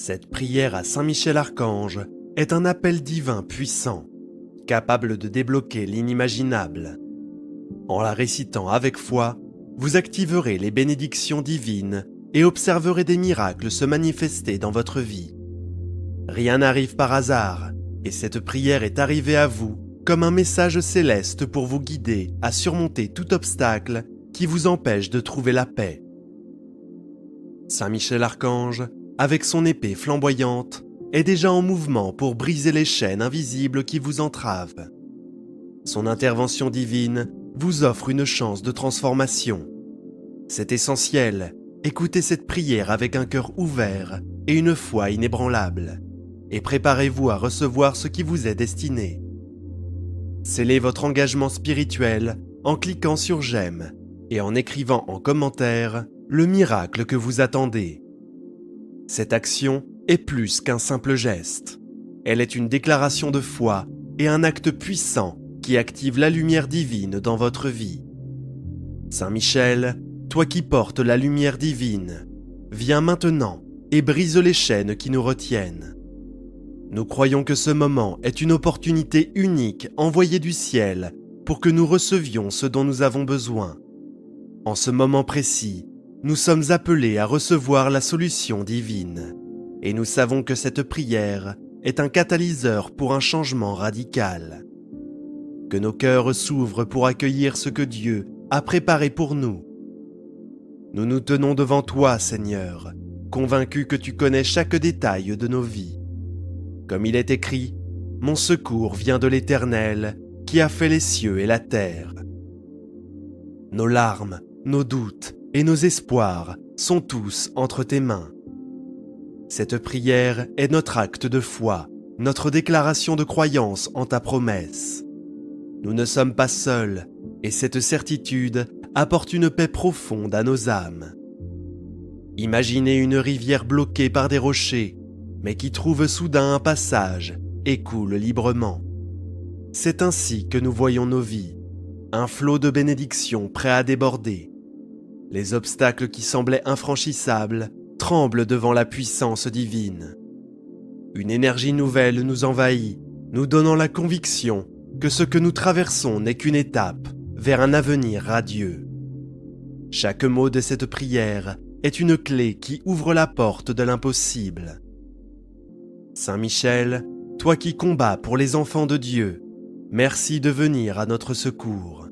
Cette prière à Saint Michel Archange est un appel divin puissant, capable de débloquer l'inimaginable. En la récitant avec foi, vous activerez les bénédictions divines et observerez des miracles se manifester dans votre vie. Rien n'arrive par hasard, et cette prière est arrivée à vous comme un message céleste pour vous guider à surmonter tout obstacle qui vous empêche de trouver la paix. Saint Michel Archange, avec son épée flamboyante, est déjà en mouvement pour briser les chaînes invisibles qui vous entravent. Son intervention divine vous offre une chance de transformation. C'est essentiel, écoutez cette prière avec un cœur ouvert et une foi inébranlable, et préparez-vous à recevoir ce qui vous est destiné. Scellez votre engagement spirituel en cliquant sur j'aime et en écrivant en commentaire le miracle que vous attendez. Cette action est plus qu'un simple geste. Elle est une déclaration de foi et un acte puissant qui active la lumière divine dans votre vie. Saint Michel, toi qui portes la lumière divine, viens maintenant et brise les chaînes qui nous retiennent. Nous croyons que ce moment est une opportunité unique envoyée du ciel pour que nous recevions ce dont nous avons besoin. En ce moment précis, nous sommes appelés à recevoir la solution divine, et nous savons que cette prière est un catalyseur pour un changement radical. Que nos cœurs s'ouvrent pour accueillir ce que Dieu a préparé pour nous. Nous nous tenons devant toi, Seigneur, convaincus que tu connais chaque détail de nos vies. Comme il est écrit, « Mon secours vient de l'Éternel, qui a fait les cieux et la terre. » Nos larmes, nos doutes et nos espoirs sont tous entre tes mains. Cette prière est notre acte de foi, notre déclaration de croyance en ta promesse. Nous ne sommes pas seuls, et cette certitude apporte une paix profonde à nos âmes. Imaginez une rivière bloquée par des rochers, mais qui trouve soudain un passage et coule librement. C'est ainsi que nous voyons nos vies, un flot de bénédictions prêt à déborder. Les obstacles qui semblaient infranchissables tremblent devant la puissance divine. Une énergie nouvelle nous envahit, nous donnant la conviction que ce que nous traversons n'est qu'une étape vers un avenir radieux. Chaque mot de cette prière est une clé qui ouvre la porte de l'impossible. Saint Michel, toi qui combats pour les enfants de Dieu, merci de venir à notre secours.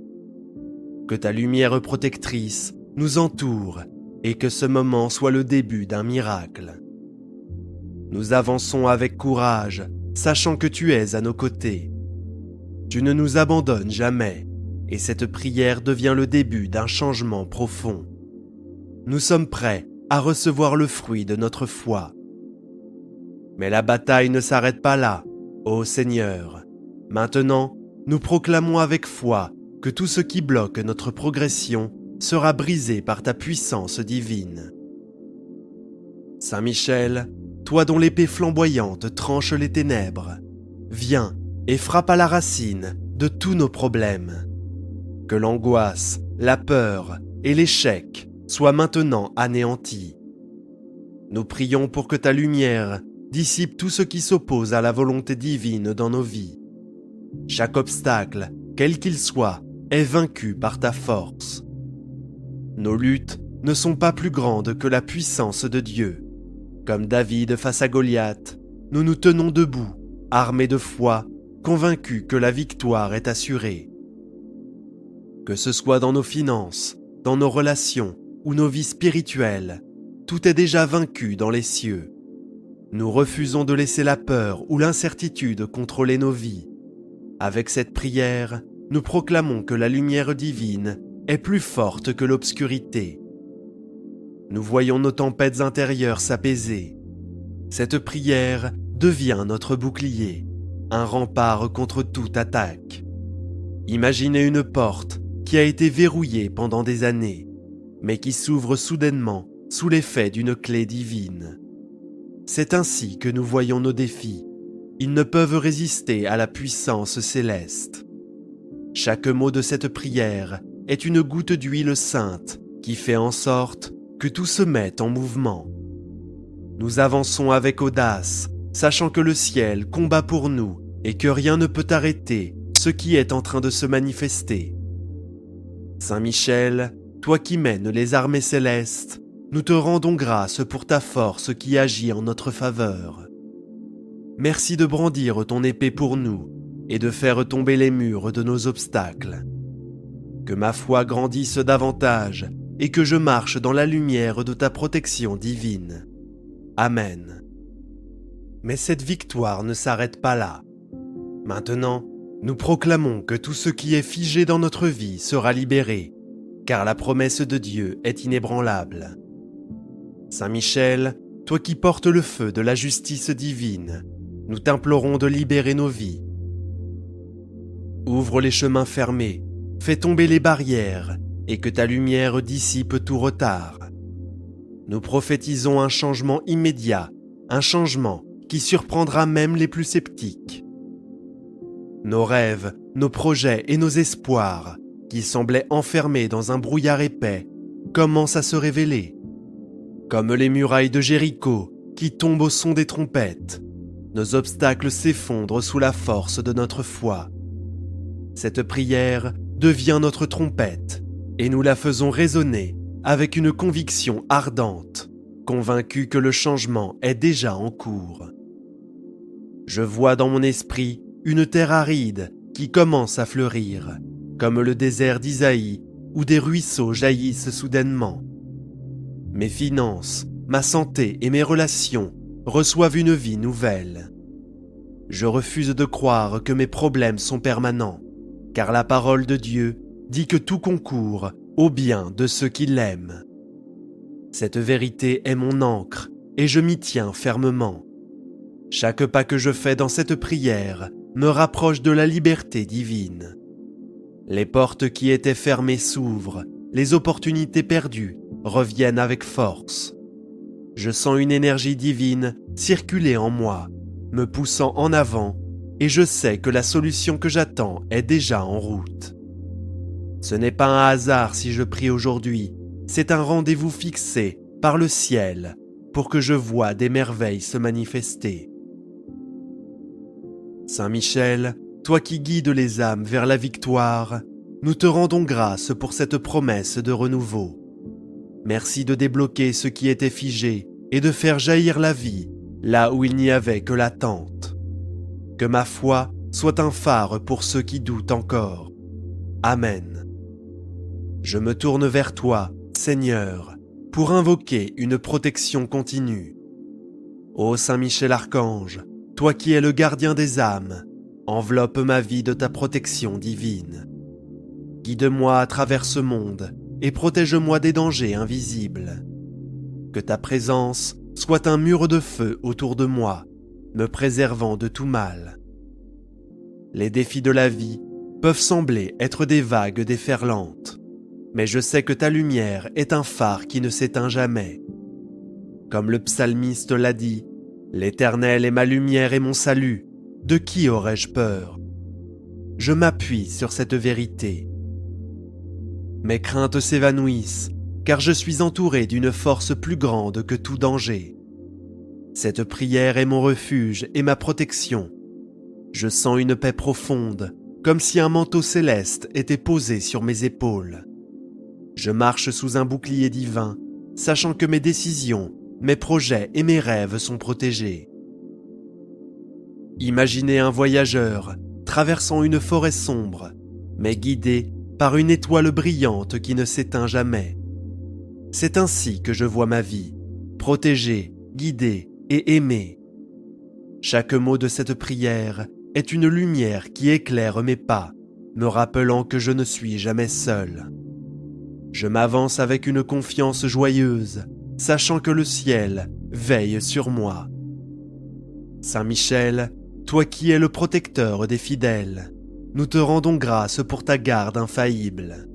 Que ta lumière protectrice nous entoure et que ce moment soit le début d'un miracle. Nous avançons avec courage, sachant que tu es à nos côtés. Tu ne nous abandonnes jamais, et cette prière devient le début d'un changement profond. Nous sommes prêts à recevoir le fruit de notre foi. Mais la bataille ne s'arrête pas là, ô Seigneur. Maintenant, nous proclamons avec foi que tout ce qui bloque notre progression sera brisé par ta puissance divine. Saint Michel, toi dont l'épée flamboyante tranche les ténèbres, viens et frappe à la racine de tous nos problèmes. Que l'angoisse, la peur et l'échec soient maintenant anéantis. Nous prions pour que ta lumière dissipe tout ce qui s'oppose à la volonté divine dans nos vies. Chaque obstacle, quel qu'il soit, est vaincu par ta force. Nos luttes ne sont pas plus grandes que la puissance de Dieu. Comme David face à Goliath, nous nous tenons debout, armés de foi, convaincus que la victoire est assurée. Que ce soit dans nos finances, dans nos relations ou nos vies spirituelles, tout est déjà vaincu dans les cieux. Nous refusons de laisser la peur ou l'incertitude contrôler nos vies. Avec cette prière, nous proclamons que la lumière divine est plus forte que l'obscurité. Nous voyons nos tempêtes intérieures s'apaiser. Cette prière devient notre bouclier, un rempart contre toute attaque. Imaginez une porte qui a été verrouillée pendant des années, mais qui s'ouvre soudainement sous l'effet d'une clé divine. C'est ainsi que nous voyons nos défis. Ils ne peuvent résister à la puissance céleste. Chaque mot de cette prière est une goutte d'huile sainte qui fait en sorte que tout se mette en mouvement. Nous avançons avec audace, sachant que le ciel combat pour nous et que rien ne peut arrêter ce qui est en train de se manifester. Saint Michel, toi qui mènes les armées célestes, nous te rendons grâce pour ta force qui agit en notre faveur. Merci de brandir ton épée pour nous et de faire tomber les murs de nos obstacles. Que ma foi grandisse davantage et que je marche dans la lumière de ta protection divine. Amen. Mais cette victoire ne s'arrête pas là. Maintenant, nous proclamons que tout ce qui est figé dans notre vie sera libéré, car la promesse de Dieu est inébranlable. Saint Michel, toi qui portes le feu de la justice divine, nous t'implorons de libérer nos vies. Ouvre les chemins fermés, fais tomber les barrières et que ta lumière dissipe tout retard. Nous prophétisons un changement immédiat, un changement qui surprendra même les plus sceptiques. Nos rêves, nos projets et nos espoirs, qui semblaient enfermés dans un brouillard épais, commencent à se révéler. Comme les murailles de Jéricho qui tombent au son des trompettes, nos obstacles s'effondrent sous la force de notre foi. Cette prière devient notre trompette et nous la faisons résonner avec une conviction ardente, convaincus que le changement est déjà en cours. Je vois dans mon esprit une terre aride qui commence à fleurir, comme le désert d'Isaïe où des ruisseaux jaillissent soudainement. Mes finances, ma santé et mes relations reçoivent une vie nouvelle. Je refuse de croire que mes problèmes sont permanents, car la parole de Dieu dit que tout concourt au bien de ceux qui l'aiment. Cette vérité est mon ancre et je m'y tiens fermement. Chaque pas que je fais dans cette prière me rapproche de la liberté divine. Les portes qui étaient fermées s'ouvrent, les opportunités perdues reviennent avec force. Je sens une énergie divine circuler en moi, me poussant en avant, et je sais que la solution que j'attends est déjà en route. Ce n'est pas un hasard si je prie aujourd'hui, c'est un rendez-vous fixé par le ciel pour que je voie des merveilles se manifester. Saint Michel, toi qui guides les âmes vers la victoire, nous te rendons grâce pour cette promesse de renouveau. Merci de débloquer ce qui était figé et de faire jaillir la vie là où il n'y avait que l'attente. Que ma foi soit un phare pour ceux qui doutent encore. Amen. Je me tourne vers toi, Seigneur, pour invoquer une protection continue. Ô Saint Michel Archange, toi qui es le gardien des âmes, enveloppe ma vie de ta protection divine. Guide-moi à travers ce monde et protège-moi des dangers invisibles. Que ta présence soit un mur de feu autour de moi, me préservant de tout mal. Les défis de la vie peuvent sembler être des vagues déferlantes, mais je sais que ta lumière est un phare qui ne s'éteint jamais. Comme le psalmiste l'a dit, « L'Éternel est ma lumière et mon salut, de qui aurais-je peur ?» Je m'appuie sur cette vérité. Mes craintes s'évanouissent, car je suis entouré d'une force plus grande que tout danger. Cette prière est mon refuge et ma protection. Je sens une paix profonde, comme si un manteau céleste était posé sur mes épaules. Je marche sous un bouclier divin, sachant que mes décisions, mes projets et mes rêves sont protégés. Imaginez un voyageur traversant une forêt sombre, mais guidé par une étoile brillante qui ne s'éteint jamais. C'est ainsi que je vois ma vie, protégée, guidée et aimée. Chaque mot de cette prière est une lumière qui éclaire mes pas, me rappelant que je ne suis jamais seul. Je m'avance avec une confiance joyeuse, sachant que le ciel veille sur moi. Saint Michel, toi qui es le protecteur des fidèles, nous te rendons grâce pour ta garde infaillible.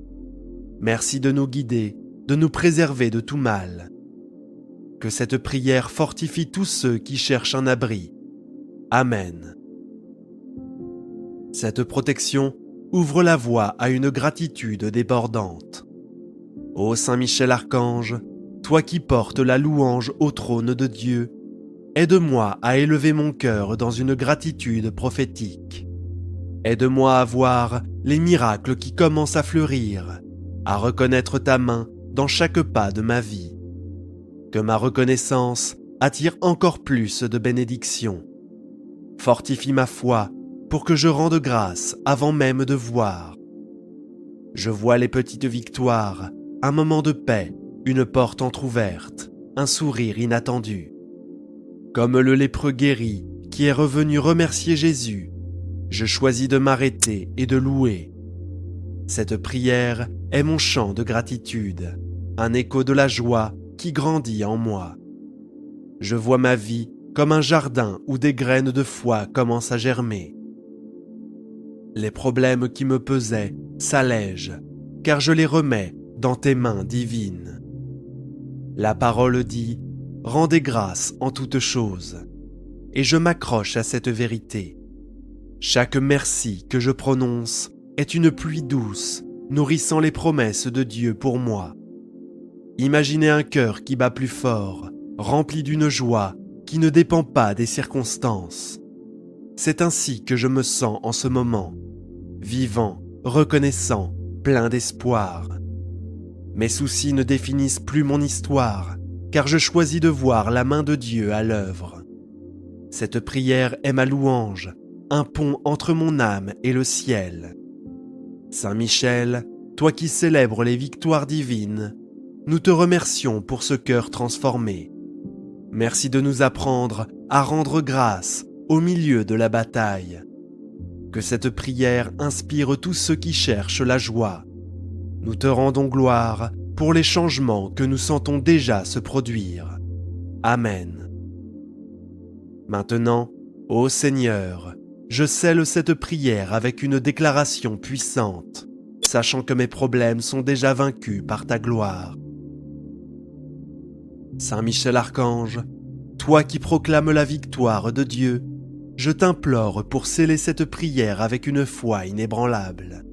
Merci de nous guider, de nous préserver de tout mal. Que cette prière fortifie tous ceux qui cherchent un abri. Amen. Cette protection ouvre la voie à une gratitude débordante. Ô Saint Michel Archange, toi qui portes la louange au trône de Dieu, aide-moi à élever mon cœur dans une gratitude prophétique. Aide-moi à voir les miracles qui commencent à fleurir, à reconnaître ta main dans chaque pas de ma vie. Que ma reconnaissance attire encore plus de bénédictions. Fortifie ma foi pour que je rende grâce avant même de voir. Je vois les petites victoires, un moment de paix, une porte entr'ouverte, un sourire inattendu. Comme le lépreux guéri qui est revenu remercier Jésus, je choisis de m'arrêter et de louer. Cette prière est mon chant de gratitude, un écho de la joie qui grandit en moi. Je vois ma vie comme un jardin où des graines de foi commencent à germer. Les problèmes qui me pesaient s'allègent, car je les remets dans tes mains divines. La parole dit « Rendez grâce en toutes choses », et je m'accroche à cette vérité. Chaque merci que je prononce est une pluie douce, nourrissant les promesses de Dieu pour moi. Imaginez un cœur qui bat plus fort, rempli d'une joie qui ne dépend pas des circonstances. C'est ainsi que je me sens en ce moment, vivant, reconnaissant, plein d'espoir. Mes soucis ne définissent plus mon histoire, car je choisis de voir la main de Dieu à l'œuvre. Cette prière est ma louange, un pont entre mon âme et le ciel. Saint Michel, toi qui célèbres les victoires divines, nous te remercions pour ce cœur transformé. Merci de nous apprendre à rendre grâce au milieu de la bataille. Que cette prière inspire tous ceux qui cherchent la joie. Nous te rendons gloire pour les changements que nous sentons déjà se produire. Amen. Maintenant, ô Seigneur, je scelle cette prière avec une déclaration puissante, sachant que mes problèmes sont déjà vaincus par ta gloire. Saint Michel Archange, toi qui proclames la victoire de Dieu, je t'implore pour sceller cette prière avec une foi inébranlable.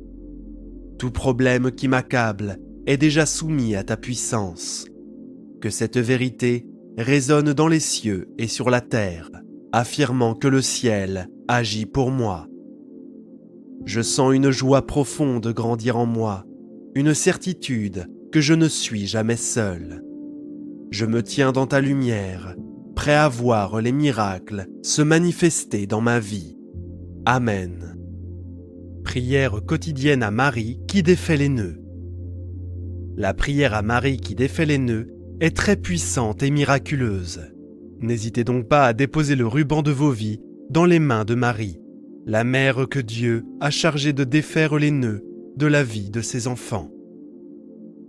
Tout problème qui m'accable est déjà soumis à ta puissance. Que cette vérité résonne dans les cieux et sur la terre, affirmant que le ciel agit pour moi. Je sens une joie profonde grandir en moi, une certitude que je ne suis jamais seul. Je me tiens dans ta lumière, prêt à voir les miracles se manifester dans ma vie. Amen. Prière quotidienne à Marie qui défait les nœuds. La prière à Marie qui défait les nœuds est très puissante et miraculeuse. N'hésitez donc pas à déposer le ruban de vos vies dans les mains de Marie, la mère que Dieu a chargée de défaire les nœuds de la vie de ses enfants.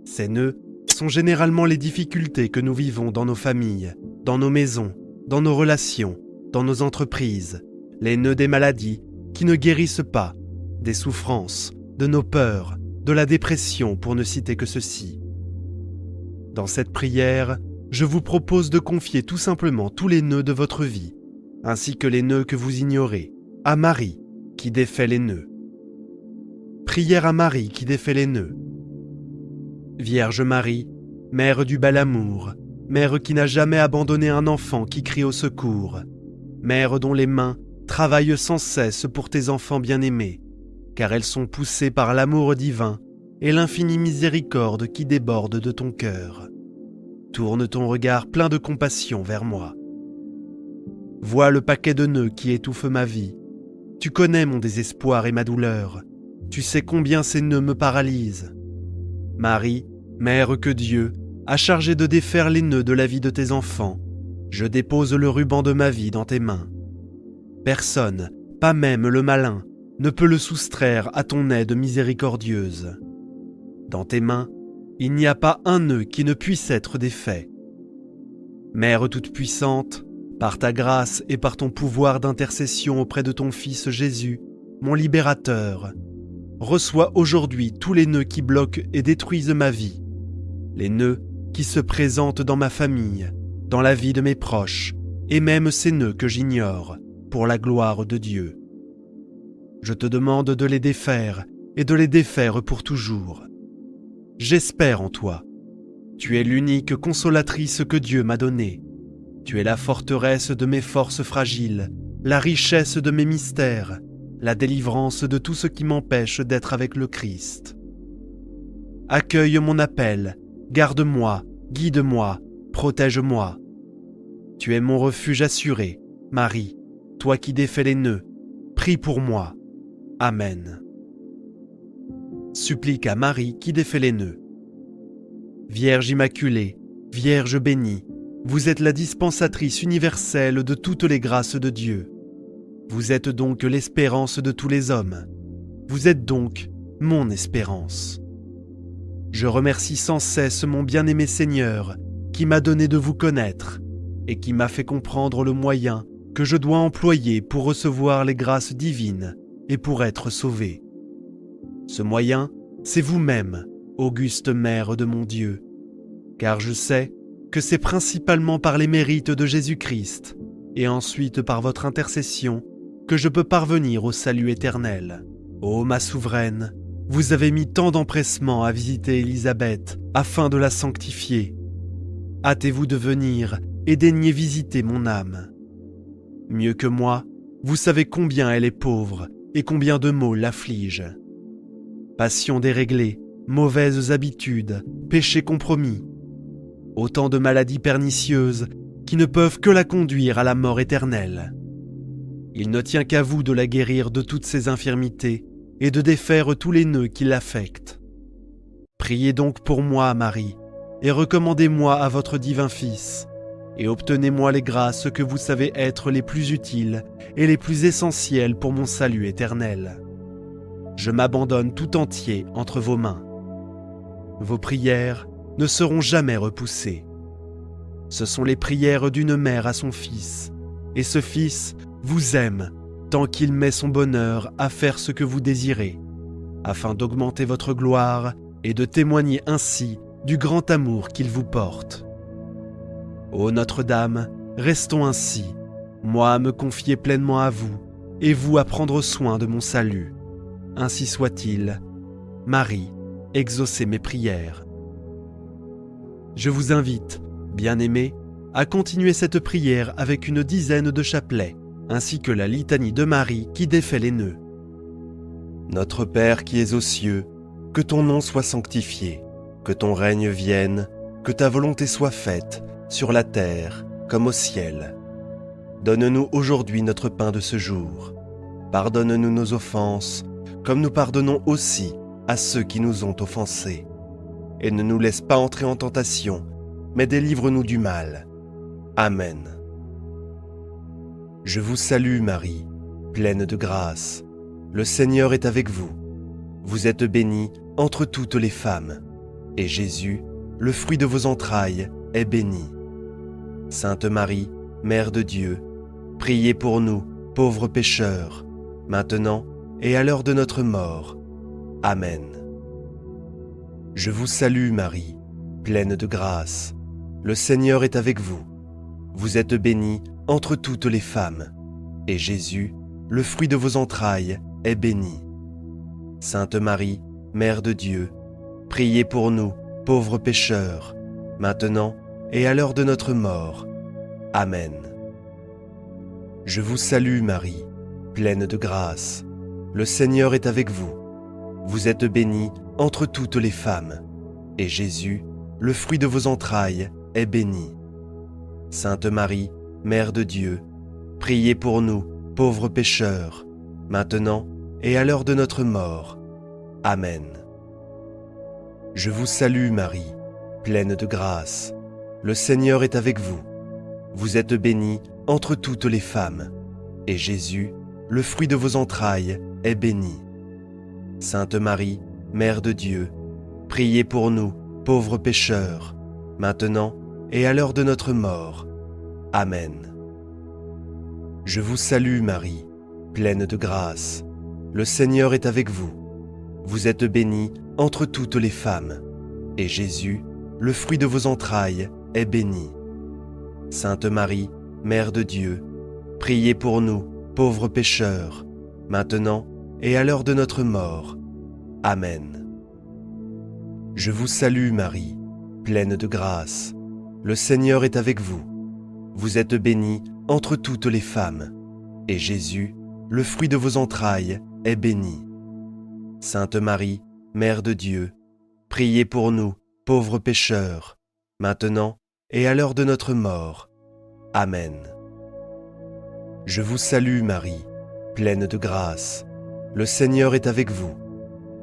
Ces nœuds sont généralement les difficultés que nous vivons dans nos familles, dans nos maisons, dans nos relations, dans nos entreprises, les nœuds des maladies qui ne guérissent pas, des souffrances, de nos peurs, de la dépression pour ne citer que ceci. Dans cette prière, je vous propose de confier tout simplement tous les nœuds de votre vie, ainsi que les nœuds que vous ignorez, à Marie qui défait les nœuds. Prière à Marie qui défait les nœuds. Vierge Marie, Mère du bel amour, Mère qui n'a jamais abandonné un enfant qui crie au secours, Mère dont les mains travaillent sans cesse pour tes enfants bien-aimés, car elles sont poussées par l'amour divin et l'infinie miséricorde qui déborde de ton cœur. Tourne ton regard plein de compassion vers moi. Vois le paquet de nœuds qui étouffe ma vie. Tu connais mon désespoir et ma douleur. Tu sais combien ces nœuds me paralysent. Marie, Mère que Dieu a chargé de défaire les nœuds de la vie de tes enfants, je dépose le ruban de ma vie dans tes mains. Personne, pas même le malin, ne peut le soustraire à ton aide miséricordieuse. Dans tes mains, il n'y a pas un nœud qui ne puisse être défait. Mère toute-puissante, par ta grâce et par ton pouvoir d'intercession auprès de ton Fils Jésus, mon libérateur, reçois aujourd'hui tous les nœuds qui bloquent et détruisent ma vie, les nœuds qui se présentent dans ma famille, dans la vie de mes proches, et même ces nœuds que j'ignore, pour la gloire de Dieu. Je te demande de les défaire et de les défaire pour toujours. J'espère en toi. Tu es l'unique consolatrice que Dieu m'a donnée. Tu es la forteresse de mes forces fragiles, la richesse de mes mystères, la délivrance de tout ce qui m'empêche d'être avec le Christ. Accueille mon appel, garde-moi, guide-moi, protège-moi. Tu es mon refuge assuré, Marie, toi qui défais les nœuds, prie pour moi. Amen. Supplique à Marie qui défait les nœuds. Vierge Immaculée, Vierge bénie, vous êtes la dispensatrice universelle de toutes les grâces de Dieu. Vous êtes donc l'espérance de tous les hommes. Vous êtes donc mon espérance. Je remercie sans cesse mon bien-aimé Seigneur qui m'a donné de vous connaître et qui m'a fait comprendre le moyen que je dois employer pour recevoir les grâces divines et pour être sauvé. Ce moyen, c'est vous-même, auguste Mère de mon Dieu, car je sais que c'est principalement par les mérites de Jésus-Christ et ensuite par votre intercession que je peux parvenir au salut éternel. Ô ma souveraine, vous avez mis tant d'empressement à visiter Élisabeth afin de la sanctifier. Hâtez-vous de venir et daignez visiter mon âme. Mieux que moi, vous savez combien elle est pauvre et combien de maux l'affligent. Passion déréglée, mauvaises habitudes, péchés compromis. Autant de maladies pernicieuses qui ne peuvent que la conduire à la mort éternelle. Il ne tient qu'à vous de la guérir de toutes ses infirmités et de défaire tous les nœuds qui l'affectent. Priez donc pour moi, Marie, et recommandez-moi à votre divin Fils, et obtenez-moi les grâces que vous savez être les plus utiles et les plus essentielles pour mon salut éternel. Je m'abandonne tout entier entre vos mains. Vos prières ne seront jamais repoussées. Ce sont les prières d'une mère à son fils, et ce fils vous aime tant qu'il met son bonheur à faire ce que vous désirez, afin d'augmenter votre gloire et de témoigner ainsi du grand amour qu'il vous porte. Ô Notre-Dame, restons ainsi, moi à me confier pleinement à vous, et vous à prendre soin de mon salut. Ainsi soit-il. Marie, exaucez mes prières. Je vous invite, bien-aimés, à continuer cette prière avec une dizaine de chapelets, ainsi que la litanie de Marie qui défait les nœuds. Notre Père qui es aux cieux, que ton nom soit sanctifié, que ton règne vienne, que ta volonté soit faite, sur la terre comme au ciel. Donne-nous aujourd'hui notre pain de ce jour. Pardonne-nous nos offenses, comme nous pardonnons aussi à ceux qui nous ont offensés. Et ne nous laisse pas entrer en tentation, mais délivre-nous du mal. Amen. Je vous salue Marie, pleine de grâce. Le Seigneur est avec vous. Vous êtes bénie entre toutes les femmes, et Jésus, le fruit de vos entrailles, est béni. Sainte Marie, Mère de Dieu, priez pour nous, pauvres pécheurs, maintenant et à l'heure de notre mort. Amen. Je vous salue Marie, pleine de grâce. Le Seigneur est avec vous. Vous êtes bénie entre toutes les femmes, et Jésus, le fruit de vos entrailles, est béni. Sainte Marie, Mère de Dieu, priez pour nous, pauvres pécheurs, maintenant et à l'heure de notre mort. Amen. Je vous salue Marie, pleine de grâce. Le Seigneur est avec vous. Vous êtes bénie entre toutes les femmes, et Jésus, le fruit de vos entrailles, est béni. Sainte Marie, Mère de Dieu, priez pour nous, pauvres pécheurs, maintenant et à l'heure de notre mort. Amen. Je vous salue Marie, pleine de grâce. Le Seigneur est avec vous. Vous êtes bénie entre toutes les femmes, et Jésus, le fruit de vos entrailles, est béni. Sainte Marie, Mère de Dieu, priez pour nous, pauvres pécheurs, maintenant et à l'heure de notre mort. Amen. Je vous salue Marie, pleine de grâce. Le Seigneur est avec vous. Vous êtes bénie entre toutes les femmes, et Jésus, le fruit de vos entrailles, est béni. Sainte Marie, Mère de Dieu, priez pour nous, pauvres pécheurs, maintenant et à l'heure de notre mort. Amen. Je vous salue Marie, pleine de grâce. Le Seigneur est avec vous. Vous êtes bénie entre toutes les femmes, et Jésus, le fruit de vos entrailles, est béni. Sainte Marie, Mère de Dieu, priez pour nous, pauvres pécheurs, maintenant et à l'heure de notre mort. Amen. Je vous salue Marie, pleine de grâce. Le Seigneur est avec vous.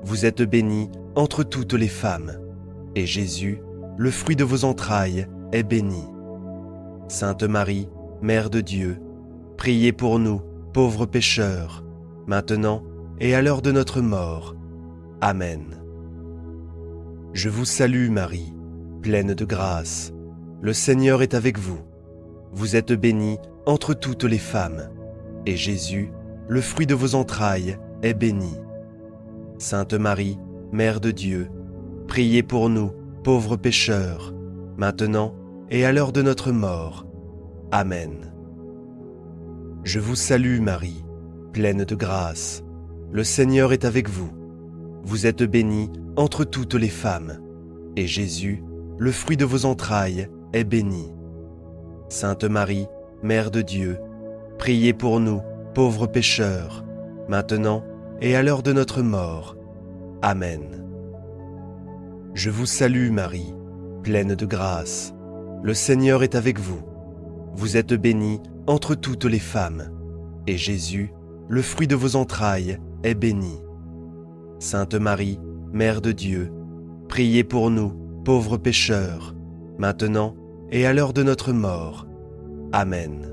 Vous êtes bénie entre toutes les femmes, et Jésus, le fruit de vos entrailles, est béni. Sainte Marie, Mère de Dieu, priez pour nous, pauvres pécheurs, maintenant et à l'heure de notre mort. Amen. Je vous salue Marie, pleine de grâce. Le Seigneur est avec vous. Vous êtes bénie entre toutes les femmes, et Jésus, le fruit de vos entrailles, est béni. Sainte Marie, Mère de Dieu, priez pour nous, pauvres pécheurs, maintenant et à l'heure de notre mort. Amen. Je vous salue Marie, pleine de grâce. Le Seigneur est avec vous. Vous êtes bénie entre toutes les femmes, et Jésus, le fruit de vos entrailles, est béni. Sainte Marie, Mère de Dieu, priez pour nous, pauvres pécheurs, maintenant et à l'heure de notre mort. Amen. Je vous salue Marie, pleine de grâce. Le Seigneur est avec vous. Vous êtes bénie entre toutes les femmes, et Jésus, le fruit de vos entrailles, est béni. Sainte Marie, Mère de Dieu, priez pour nous, pauvres pécheurs, maintenant et à l'heure de notre mort. Amen.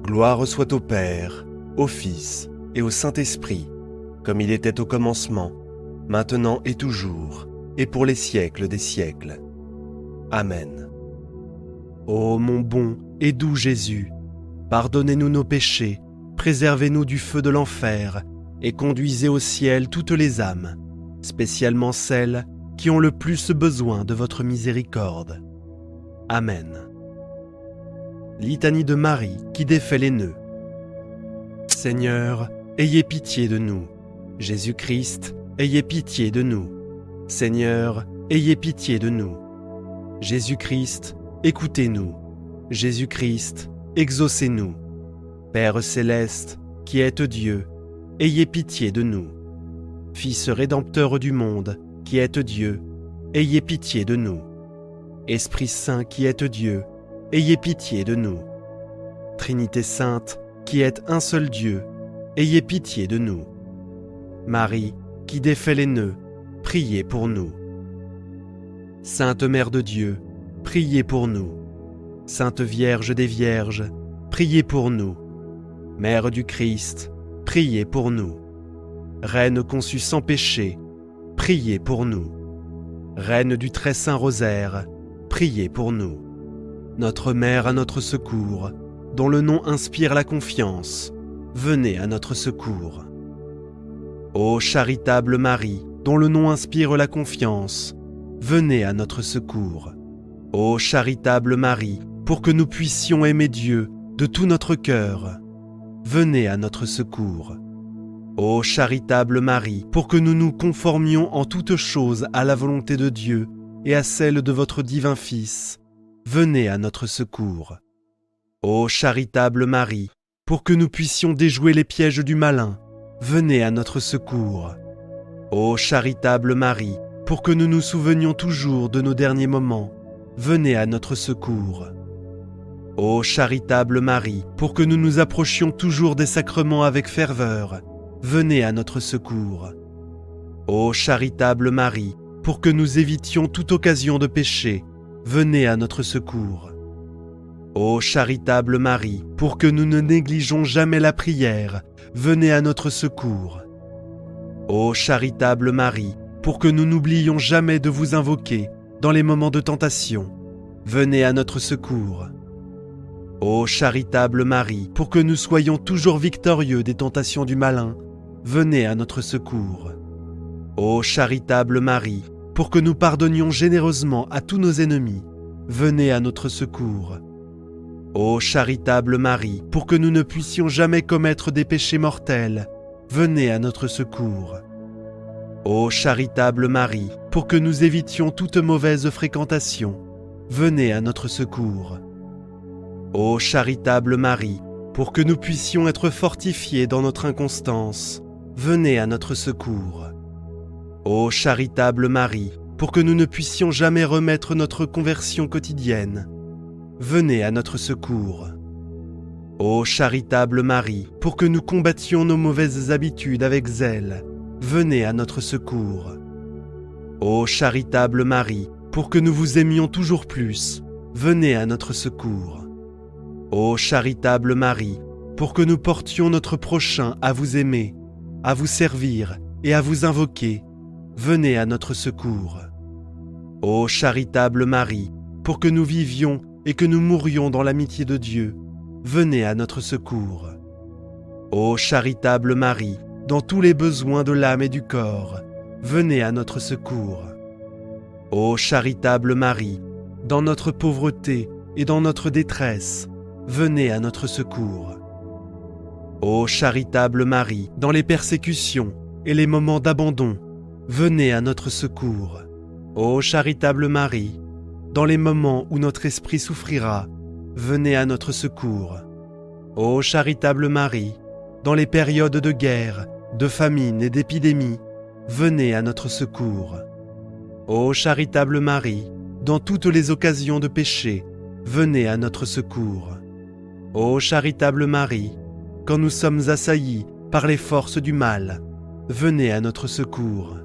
Gloire soit au Père, au Fils et au Saint-Esprit, comme il était au commencement, maintenant et toujours, et pour les siècles des siècles. Amen. Ô mon bon et doux Jésus, pardonnez-nous nos péchés, préservez-nous du feu de l'enfer, et conduisez au ciel toutes les âmes, spécialement celles qui ont le plus besoin de votre miséricorde. Amen. Litanie de Marie qui défait les nœuds. Seigneur, ayez pitié de nous. Jésus-Christ, ayez pitié de nous. Seigneur, ayez pitié de nous. Jésus-Christ, écoutez-nous. Jésus-Christ, exaucez-nous. Père céleste, qui êtes Dieu, ayez pitié de nous. Fils rédempteur du monde, qui êtes Dieu, ayez pitié de nous. Esprit Saint qui êtes Dieu, ayez pitié de nous. Trinité Sainte, qui êtes un seul Dieu, ayez pitié de nous. Marie, qui défait les nœuds, priez pour nous. Sainte Mère de Dieu, priez pour nous. Sainte Vierge des Vierges, priez pour nous. Mère du Christ, priez pour nous. Reine conçue sans péché, priez pour nous. Reine du très saint rosaire, priez pour nous. Notre Mère à notre secours, dont le nom inspire la confiance, venez à notre secours. Ô charitable Marie, dont le nom inspire la confiance, venez à notre secours. Ô charitable Marie, pour que nous puissions aimer Dieu de tout notre cœur, venez à notre secours. Ô charitable Marie, pour que nous nous conformions en toutes choses à la volonté de Dieu et à celle de votre divin Fils, venez à notre secours. Ô charitable Marie, pour que nous puissions déjouer les pièges du malin, venez à notre secours. Ô charitable Marie, pour que nous nous souvenions toujours de nos derniers moments, venez à notre secours. Ô charitable Marie, pour que nous nous approchions toujours des sacrements avec ferveur, venez à notre secours. Ô charitable Marie, pour que nous évitions toute occasion de péché, venez à notre secours. Ô charitable Marie, pour que nous ne négligeons jamais la prière, venez à notre secours. Ô charitable Marie, pour que nous n'oublions jamais de vous invoquer dans les moments de tentation, venez à notre secours. Ô charitable Marie, pour que nous soyons toujours victorieux des tentations du malin, venez à notre secours. Ô charitable Marie, pour que nous pardonnions généreusement à tous nos ennemis, venez à notre secours. Ô charitable Marie, pour que nous ne puissions jamais commettre des péchés mortels, venez à notre secours. Ô charitable Marie, pour que nous évitions toute mauvaise fréquentation, venez à notre secours. Ô charitable Marie, pour que nous puissions être fortifiés dans notre inconstance, venez à notre secours. Ô charitable Marie, pour que nous ne puissions jamais remettre notre conversion quotidienne, venez à notre secours. Ô charitable Marie, pour que nous combattions nos mauvaises habitudes avec zèle, venez à notre secours. Ô charitable Marie, pour que nous vous aimions toujours plus, venez à notre secours. Ô charitable Marie, pour que nous portions notre prochain à vous aimer, à vous servir et à vous invoquer, venez à notre secours. Ô charitable Marie, pour que nous vivions et que nous mourions dans l'amitié de Dieu, venez à notre secours. Ô charitable Marie, dans tous les besoins de l'âme et du corps, venez à notre secours. Ô charitable Marie, dans notre pauvreté et dans notre détresse, venez à notre secours. Ô charitable Marie, dans les persécutions et les moments d'abandon, venez à notre secours. Ô charitable Marie, dans les moments où notre esprit souffrira, venez à notre secours. Ô charitable Marie, dans les périodes de guerre, de famine et d'épidémie, venez à notre secours. Ô charitable Marie, dans toutes les occasions de péché, venez à notre secours. Ô charitable Marie, quand nous sommes assaillis par les forces du mal, venez à notre secours.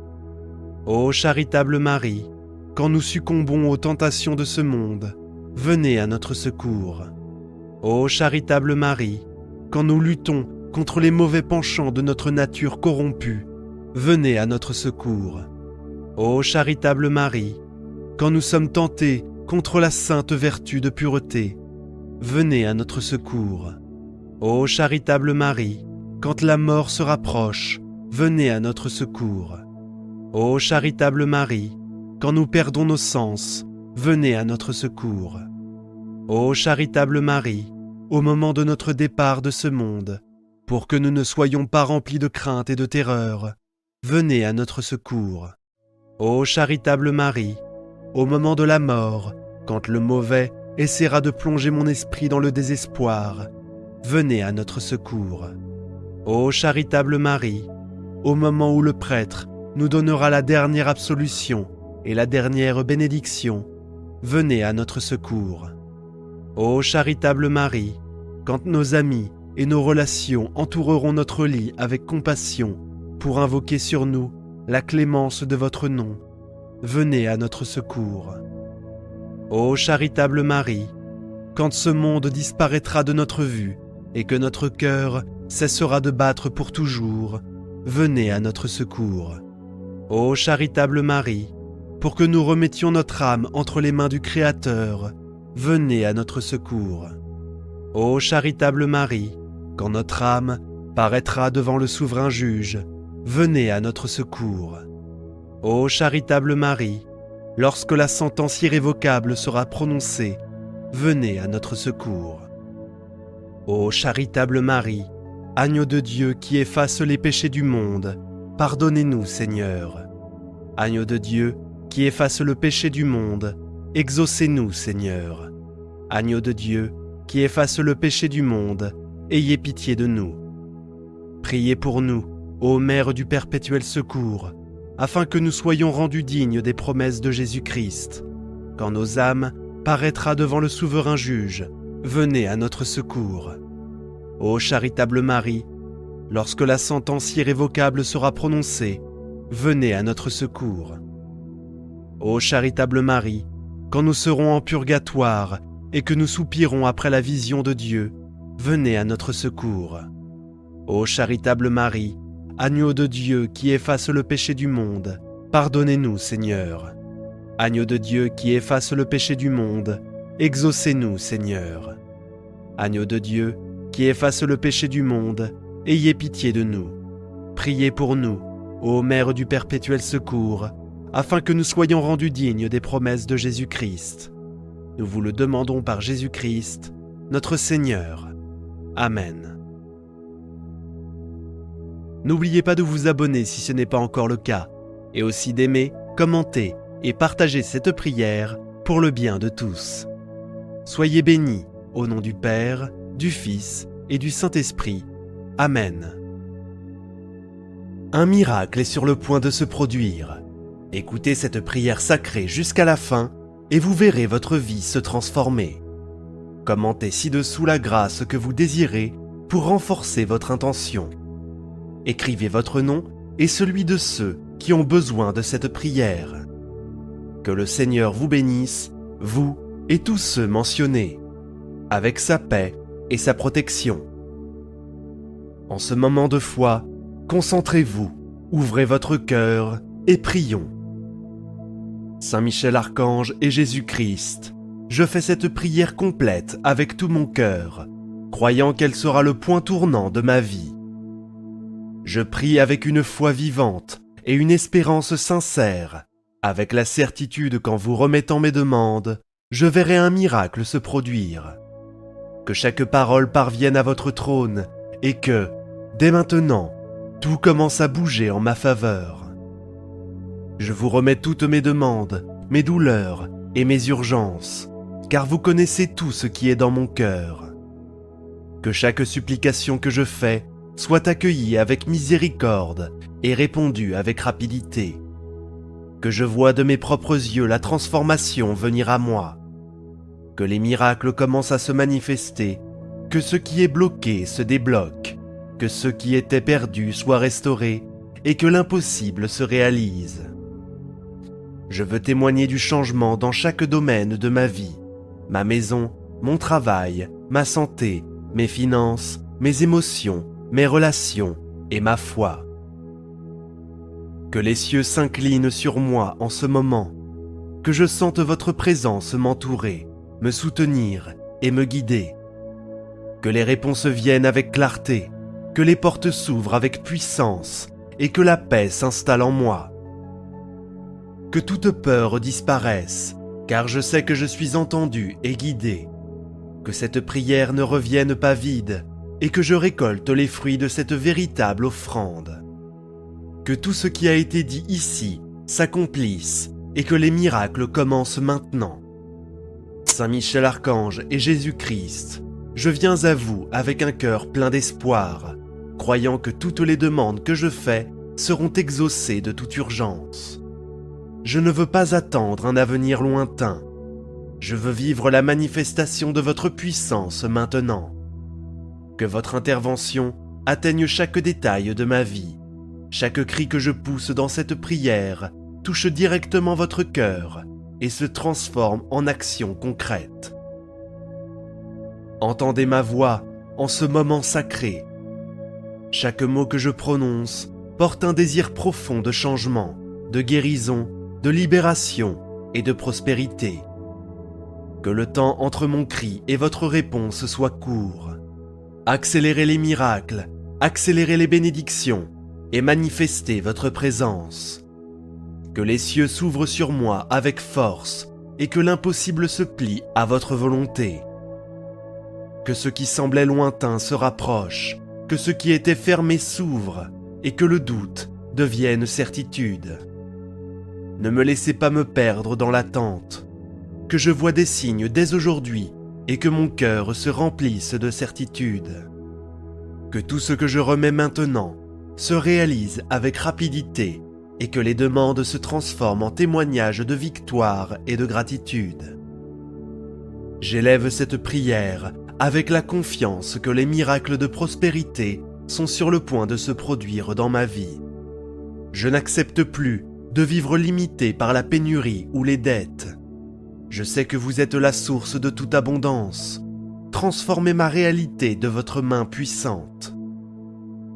Ô charitable Marie, quand nous succombons aux tentations de ce monde, venez à notre secours. Ô charitable Marie, quand nous luttons contre les mauvais penchants de notre nature corrompue, venez à notre secours. Ô charitable Marie, quand nous sommes tentés contre la sainte vertu de pureté, venez à notre secours. Ô charitable Marie, quand la mort se rapproche, venez à notre secours. Ô charitable Marie, quand nous perdons nos sens, venez à notre secours. Ô charitable Marie, au moment de notre départ de ce monde, pour que nous ne soyons pas remplis de crainte et de terreur, venez à notre secours. Ô charitable Marie, au moment de la mort, quand le mauvais essaiera de plonger mon esprit dans le désespoir, venez à notre secours. Ô charitable Marie, au moment où le prêtre nous donnera la dernière absolution et la dernière bénédiction, venez à notre secours. Ô charitable Marie, quand nos amis et nos relations entoureront notre lit avec compassion pour invoquer sur nous la clémence de votre nom, venez à notre secours. Ô charitable Marie, quand ce monde disparaîtra de notre vue et que notre cœur cessera de battre pour toujours, venez à notre secours. Ô charitable Marie, pour que nous remettions notre âme entre les mains du Créateur, venez à notre secours. Ô charitable Marie, quand notre âme paraîtra devant le souverain juge, venez à notre secours. Ô charitable Marie, lorsque la sentence irrévocable sera prononcée, venez à notre secours. Ô charitable Marie, agneau de Dieu qui efface les péchés du monde, pardonnez-nous, Seigneur. Agneau de Dieu qui efface le péché du monde, exaucez-nous, Seigneur. Agneau de Dieu qui efface le péché du monde, ayez pitié de nous. Priez pour nous, ô Mère du perpétuel secours, afin que nous soyons rendus dignes des promesses de Jésus-Christ. Quand nos âmes paraîtra devant le souverain juge, venez à notre secours. Ô charitable Marie, lorsque la sentence irrévocable sera prononcée, venez à notre secours. Ô charitable Marie, quand nous serons en purgatoire et que nous soupirons après la vision de Dieu, venez à notre secours. Ô charitable Marie, agneau de Dieu qui efface le péché du monde, pardonnez-nous, Seigneur. Agneau de Dieu qui efface le péché du monde, exaucez-nous, Seigneur. Agneau de Dieu qui efface le péché du monde, ayez pitié de nous. Priez pour nous, ô Mère du perpétuel secours, afin que nous soyons rendus dignes des promesses de Jésus-Christ. Nous vous le demandons par Jésus-Christ, notre Seigneur. Amen. N'oubliez pas de vous abonner si ce n'est pas encore le cas, et aussi d'aimer, commentez et partagez cette prière pour le bien de tous. Soyez bénis au nom du Père, du Fils et du Saint-Esprit. Amen. Un miracle est sur le point de se produire. Écoutez cette prière sacrée jusqu'à la fin et vous verrez votre vie se transformer. Commentez ci-dessous la grâce que vous désirez pour renforcer votre intention. Écrivez votre nom et celui de ceux qui ont besoin de cette prière. Que le Seigneur vous bénisse, vous et tous ceux mentionnés, avec sa paix et sa protection. En ce moment de foi, concentrez-vous, ouvrez votre cœur et prions. Saint Michel Archange et Jésus-Christ, je fais cette prière complète avec tout mon cœur, croyant qu'elle sera le point tournant de ma vie. Je prie avec une foi vivante et une espérance sincère, avec la certitude qu'en vous remettant mes demandes, je verrai un miracle se produire. Que chaque parole parvienne à votre trône et que, dès maintenant, tout commence à bouger en ma faveur. Je vous remets toutes mes demandes, mes douleurs et mes urgences, car vous connaissez tout ce qui est dans mon cœur. Que chaque supplication que je fais soit accueillie avec miséricorde et répondue avec rapidité. Que je vois de mes propres yeux la transformation venir à moi. Que les miracles commencent à se manifester, que ce qui est bloqué se débloque, que ce qui était perdu soit restauré et que l'impossible se réalise. Je veux témoigner du changement dans chaque domaine de ma vie, ma maison, mon travail, ma santé, mes finances, mes émotions, mes relations et ma foi. Que les cieux s'inclinent sur moi en ce moment, que je sente votre présence m'entourer, me soutenir et me guider. Que les réponses viennent avec clarté, que les portes s'ouvrent avec puissance et que la paix s'installe en moi. Que toute peur disparaisse, car je sais que je suis entendu et guidé. Que cette prière ne revienne pas vide et que je récolte les fruits de cette véritable offrande. Que tout ce qui a été dit ici s'accomplisse et que les miracles commencent maintenant. Saint Michel Archange et Jésus-Christ, je viens à vous avec un cœur plein d'espoir, croyant que toutes les demandes que je fais seront exaucées de toute urgence. Je ne veux pas attendre un avenir lointain. Je veux vivre la manifestation de votre puissance maintenant. Que votre intervention atteigne chaque détail de ma vie. Chaque cri que je pousse dans cette prière touche directement votre cœur et se transforme en action concrète. Entendez ma voix en ce moment sacré. Chaque mot que je prononce porte un désir profond de changement, de guérison, de libération et de prospérité. Que le temps entre mon cri et votre réponse soit court. Accélérez les miracles, accélérez les bénédictions et manifestez votre présence. Que les cieux s'ouvrent sur moi avec force et que l'impossible se plie à votre volonté. Que ce qui semblait lointain se rapproche, que ce qui était fermé s'ouvre et que le doute devienne certitude. Ne me laissez pas me perdre dans l'attente, que je vois des signes dès aujourd'hui et que mon cœur se remplisse de certitude. Que tout ce que je remets maintenant se réalise avec rapidité et que les demandes se transforment en témoignages de victoire et de gratitude. J'élève cette prière avec la confiance que les miracles de prospérité sont sur le point de se produire dans ma vie. Je n'accepte plus de vivre limité par la pénurie ou les dettes. Je sais que vous êtes la source de toute abondance. Transformez ma réalité de votre main puissante.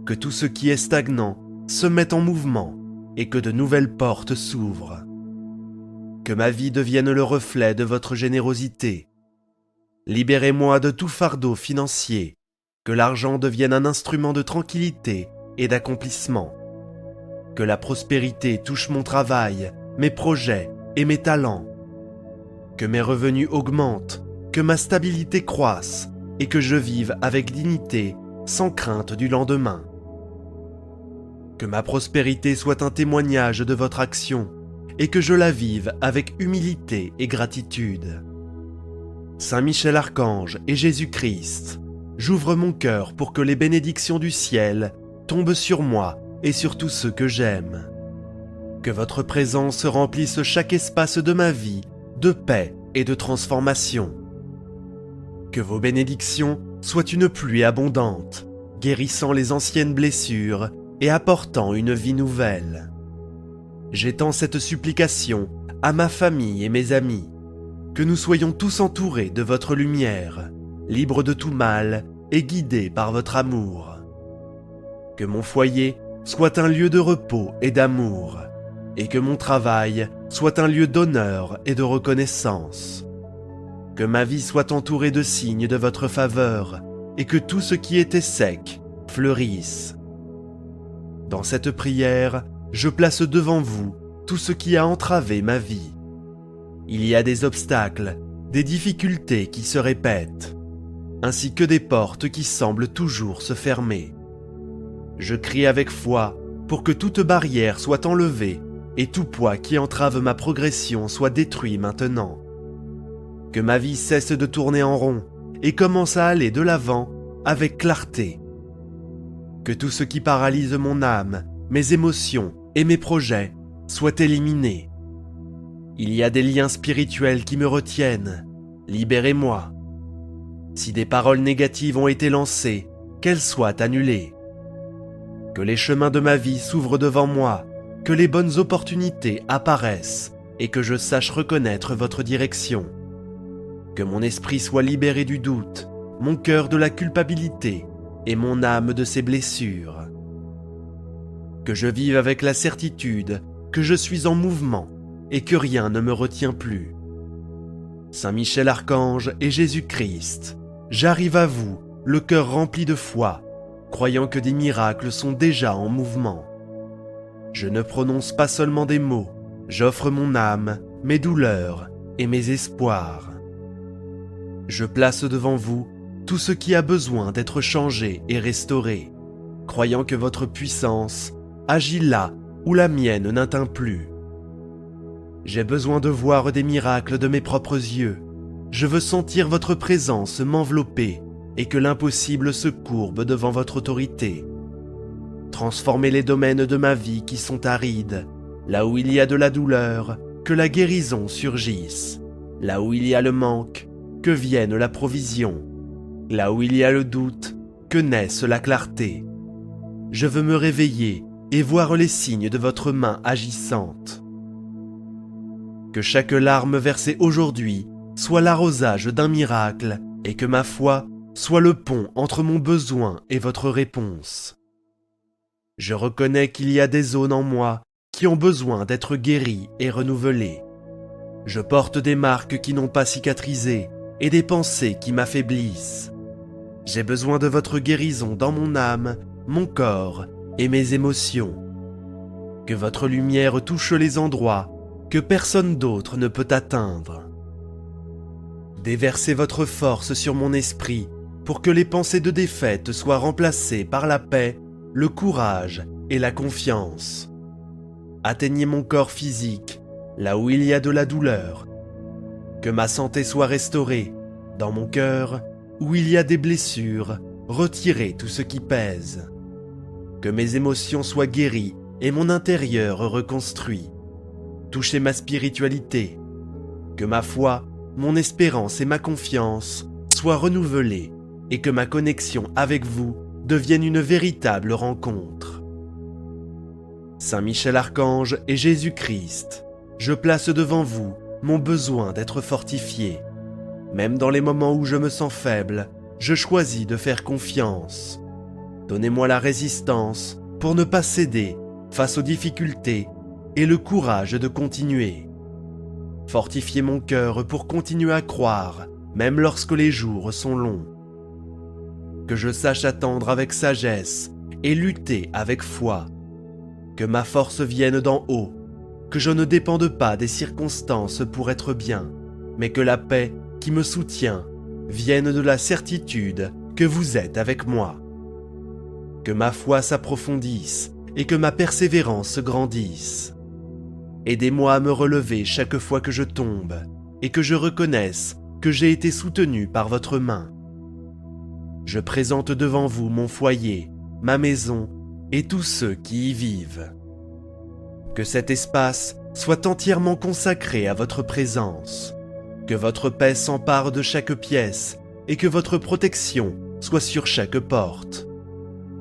Que tout ce qui est stagnant se mette en mouvement et que de nouvelles portes s'ouvrent. Que ma vie devienne le reflet de votre générosité. Libérez-moi de tout fardeau financier, que l'argent devienne un instrument de tranquillité et d'accomplissement. Que la prospérité touche mon travail, mes projets et mes talents. Que mes revenus augmentent, que ma stabilité croisse et que je vive avec dignité, sans crainte du lendemain. Que ma prospérité soit un témoignage de votre action et que je la vive avec humilité et gratitude. Saint Michel Archange et Jésus-Christ, j'ouvre mon cœur pour que les bénédictions du ciel tombent sur moi et sur tous ceux que j'aime. Que votre présence remplisse chaque espace de ma vie de paix et de transformation. Que vos bénédictions soient une pluie abondante, guérissant les anciennes blessures et apportant une vie nouvelle. J'étends cette supplication à ma famille et mes amis, que nous soyons tous entourés de votre lumière, libres de tout mal et guidés par votre amour. Que mon foyer soit un lieu de repos et d'amour, et que mon travail soit un lieu d'honneur et de reconnaissance. Que ma vie soit entourée de signes de votre faveur, et que tout ce qui était sec fleurisse. Dans cette prière, je place devant vous tout ce qui a entravé ma vie. Il y a des obstacles, des difficultés qui se répètent, ainsi que des portes qui semblent toujours se fermer. Je crie avec foi pour que toute barrière soit enlevée et tout poids qui entrave ma progression soit détruit maintenant. Que ma vie cesse de tourner en rond et commence à aller de l'avant avec clarté. Que tout ce qui paralyse mon âme, mes émotions et mes projets soit éliminé. Il y a des liens spirituels qui me retiennent. Libérez-moi. Si des paroles négatives ont été lancées, qu'elles soient annulées. Que les chemins de ma vie s'ouvrent devant moi, que les bonnes opportunités apparaissent et que je sache reconnaître votre direction. Que mon esprit soit libéré du doute, mon cœur de la culpabilité et mon âme de ses blessures. Que je vive avec la certitude que je suis en mouvement et que rien ne me retient plus. Saint Michel Archange et Jésus-Christ, j'arrive à vous, le cœur rempli de foi, croyant que des miracles sont déjà en mouvement. Je ne prononce pas seulement des mots, j'offre mon âme, mes douleurs et mes espoirs. Je place devant vous tout ce qui a besoin d'être changé et restauré, croyant que votre puissance agit là où la mienne n'atteint plus. J'ai besoin de voir des miracles de mes propres yeux. Je veux sentir votre présence m'envelopper et que l'impossible se courbe devant votre autorité. Transformez les domaines de ma vie qui sont arides, là où il y a de la douleur, que la guérison surgisse, là où il y a le manque, que vienne la provision, là où il y a le doute, que naisse la clarté. Je veux me réveiller et voir les signes de votre main agissante. Que chaque larme versée aujourd'hui soit l'arrosage d'un miracle et que ma foi soit le pont entre mon besoin et votre réponse. Je reconnais qu'il y a des zones en moi qui ont besoin d'être guéries et renouvelées. Je porte des marques qui n'ont pas cicatrisé et des pensées qui m'affaiblissent. J'ai besoin de votre guérison dans mon âme, mon corps et mes émotions. Que votre lumière touche les endroits que personne d'autre ne peut atteindre. Déversez votre force sur mon esprit pour que les pensées de défaite soient remplacées par la paix, le courage et la confiance. Atteignez mon corps physique, là où il y a de la douleur. Que ma santé soit restaurée, dans mon cœur, où il y a des blessures, retirez tout ce qui pèse. Que mes émotions soient guéries et mon intérieur reconstruit. Touchez ma spiritualité. Que ma foi, mon espérance et ma confiance soient renouvelées et que ma connexion avec vous devienne une véritable rencontre. Saint Michel Archange et Jésus-Christ, je place devant vous mon besoin d'être fortifié. Même dans les moments où je me sens faible, je choisis de faire confiance. Donnez-moi la résistance pour ne pas céder face aux difficultés et le courage de continuer. Fortifiez mon cœur pour continuer à croire, même lorsque les jours sont longs. Que je sache attendre avec sagesse et lutter avec foi. Que ma force vienne d'en haut, que je ne dépende pas des circonstances pour être bien, mais que la paix qui me soutient vienne de la certitude que vous êtes avec moi. Que ma foi s'approfondisse et que ma persévérance grandisse. Aidez-moi à me relever chaque fois que je tombe et que je reconnaisse que j'ai été soutenu par votre main. Je présente devant vous mon foyer, ma maison et tous ceux qui y vivent. Que cet espace soit entièrement consacré à votre présence, que votre paix s'empare de chaque pièce et que votre protection soit sur chaque porte.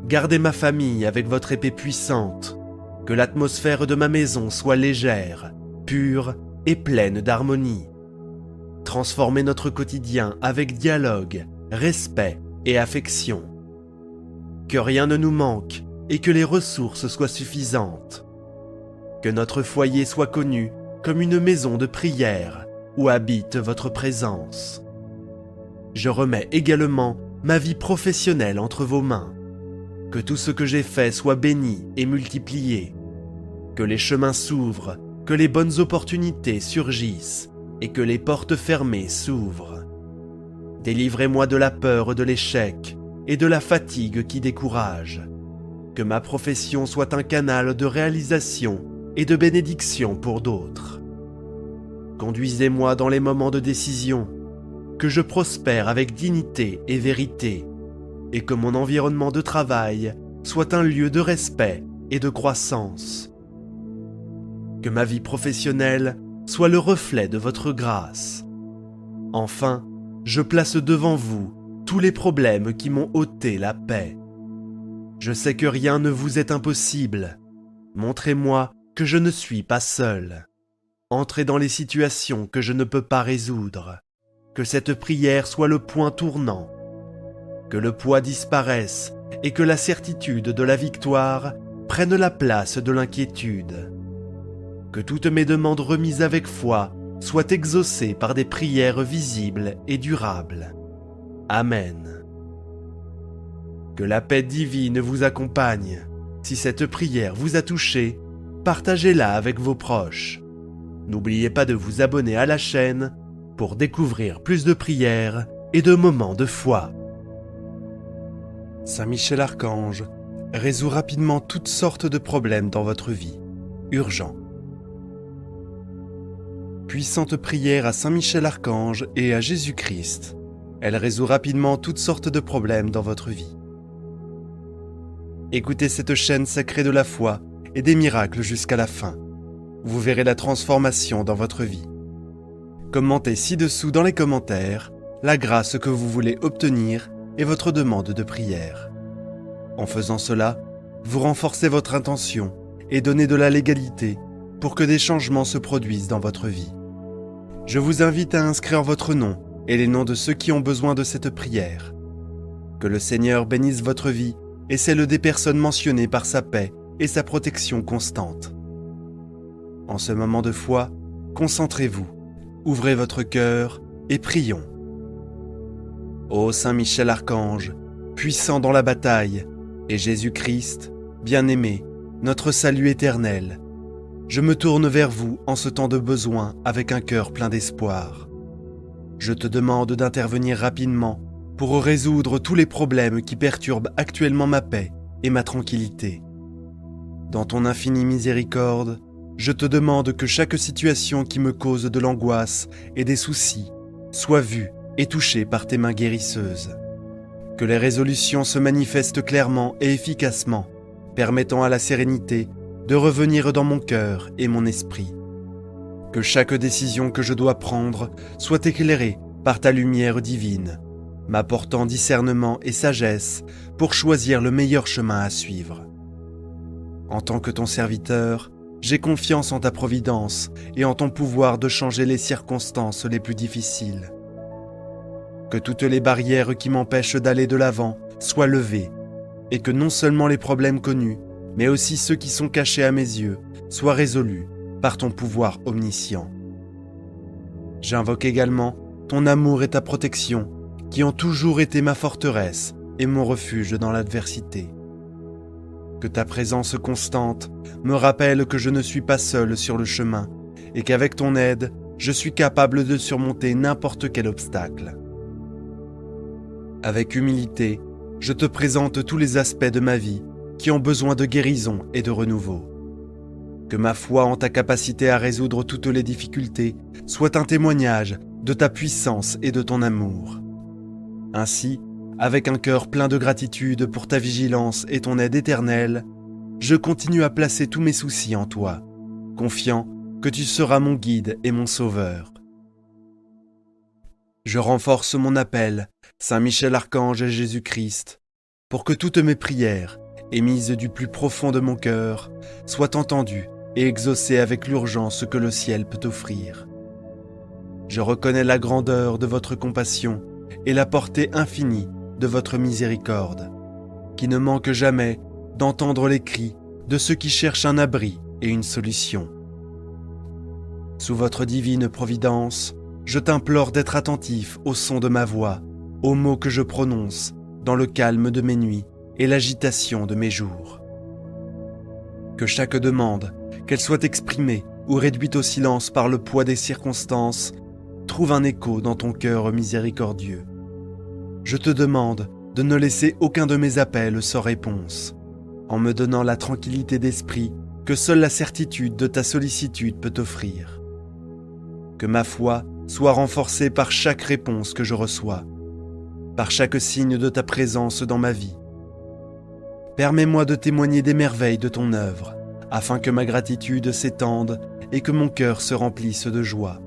Gardez ma famille avec votre épée puissante, que l'atmosphère de ma maison soit légère, pure et pleine d'harmonie. Transformez notre quotidien avec dialogue, respect et affection. Que rien ne nous manque et que les ressources soient suffisantes. Que notre foyer soit connu comme une maison de prière où habite votre présence. Je remets également ma vie professionnelle entre vos mains. Que tout ce que j'ai fait soit béni et multiplié. Que les chemins s'ouvrent, que les bonnes opportunités surgissent et que les portes fermées s'ouvrent. Délivrez-moi de la peur de l'échec et de la fatigue qui décourage. Que ma profession soit un canal de réalisation et de bénédiction pour d'autres. Conduisez-moi dans les moments de décision, que je prospère avec dignité et vérité, et que mon environnement de travail soit un lieu de respect et de croissance. Que ma vie professionnelle soit le reflet de votre grâce. Enfin, je place devant vous tous les problèmes qui m'ont ôté la paix. Je sais que rien ne vous est impossible. Montrez-moi que je ne suis pas seul. Entrez dans les situations que je ne peux pas résoudre. Que cette prière soit le point tournant. Que le poids disparaisse et que la certitude de la victoire prenne la place de l'inquiétude. Que toutes mes demandes remises avec foi soient exaucées par des prières visibles et durables. Amen. Que la paix divine vous accompagne. Si cette prière vous a touché, partagez-la avec vos proches. N'oubliez pas de vous abonner à la chaîne pour découvrir plus de prières et de moments de foi. Saint Michel Archange résout rapidement toutes sortes de problèmes dans votre vie. Urgent. Puissante prière à Saint Michel Archange et à Jésus-Christ. Elle résout rapidement toutes sortes de problèmes dans votre vie. Écoutez cette chaîne sacrée de la foi et des miracles jusqu'à la fin. Vous verrez la transformation dans votre vie. Commentez ci-dessous dans les commentaires la grâce que vous voulez obtenir et votre demande de prière. En faisant cela, vous renforcez votre intention et donnez de la légalité pour que des changements se produisent dans votre vie. Je vous invite à inscrire votre nom et les noms de ceux qui ont besoin de cette prière. Que le Seigneur bénisse votre vie et celle des personnes mentionnées par sa paix et sa protection constante. En ce moment de foi, concentrez-vous, ouvrez votre cœur et prions. Ô Saint Michel Archange, puissant dans la bataille, et Jésus-Christ, bien-aimé, notre salut éternel, je me tourne vers vous en ce temps de besoin avec un cœur plein d'espoir. Je te demande d'intervenir rapidement pour résoudre tous les problèmes qui perturbent actuellement ma paix et ma tranquillité. Dans ton infinie miséricorde, je te demande que chaque situation qui me cause de l'angoisse et des soucis soit vue et touchée par tes mains guérisseuses. Que les résolutions se manifestent clairement et efficacement, permettant à la sérénité de revenir dans mon cœur et mon esprit. Que chaque décision que je dois prendre soit éclairée par ta lumière divine, m'apportant discernement et sagesse pour choisir le meilleur chemin à suivre. En tant que ton serviteur, j'ai confiance en ta providence et en ton pouvoir de changer les circonstances les plus difficiles. Que toutes les barrières qui m'empêchent d'aller de l'avant soient levées, et que non seulement les problèmes connus, mais aussi ceux qui sont cachés à mes yeux, soient résolus par ton pouvoir omniscient. J'invoque également ton amour et ta protection, qui ont toujours été ma forteresse et mon refuge dans l'adversité. Que ta présence constante me rappelle que je ne suis pas seul sur le chemin et qu'avec ton aide, je suis capable de surmonter n'importe quel obstacle. Avec humilité, je te présente tous les aspects de ma vie qui ont besoin de guérison et de renouveau. Que ma foi en ta capacité à résoudre toutes les difficultés soit un témoignage de ta puissance et de ton amour. Ainsi, avec un cœur plein de gratitude pour ta vigilance et ton aide éternelle, je continue à placer tous mes soucis en toi, confiant que tu seras mon guide et mon sauveur. Je renforce mon appel, Saint Michel Archange et Jésus-Christ, pour que toutes mes prières, émises du plus profond de mon cœur, soient entendues et exaucées avec l'urgence que le ciel peut offrir. Je reconnais la grandeur de votre compassion et la portée infinie de votre miséricorde, qui ne manque jamais d'entendre les cris de ceux qui cherchent un abri et une solution. Sous votre divine providence, je t'implore d'être attentif au son de ma voix, aux mots que je prononce dans le calme de mes nuits et l'agitation de mes jours. Que chaque demande, qu'elle soit exprimée ou réduite au silence par le poids des circonstances, trouve un écho dans ton cœur miséricordieux. Je te demande de ne laisser aucun de mes appels sans réponse, en me donnant la tranquillité d'esprit que seule la certitude de ta sollicitude peut offrir. Que ma foi soit renforcée par chaque réponse que je reçois, par chaque signe de ta présence dans ma vie. Permets-moi de témoigner des merveilles de ton œuvre, afin que ma gratitude s'étende et que mon cœur se remplisse de joie.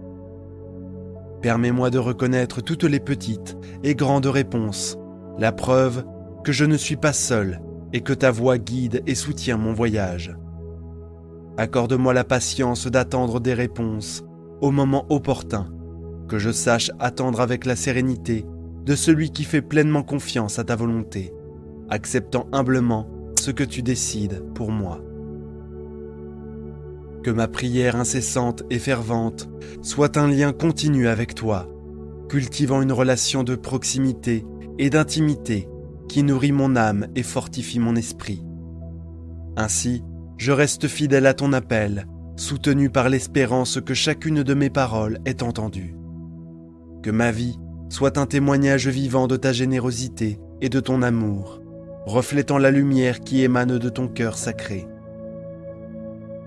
Permets-moi de reconnaître toutes les petites et grandes réponses, la preuve que je ne suis pas seul et que ta voix guide et soutient mon voyage. Accorde-moi la patience d'attendre des réponses au moment opportun, que je sache attendre avec la sérénité de celui qui fait pleinement confiance à ta volonté, acceptant humblement ce que tu décides pour moi. Que ma prière incessante et fervente soit un lien continu avec toi, cultivant une relation de proximité et d'intimité qui nourrit mon âme et fortifie mon esprit. Ainsi, je reste fidèle à ton appel, soutenu par l'espérance que chacune de mes paroles est entendue. Que ma vie soit un témoignage vivant de ta générosité et de ton amour, reflétant la lumière qui émane de ton cœur sacré.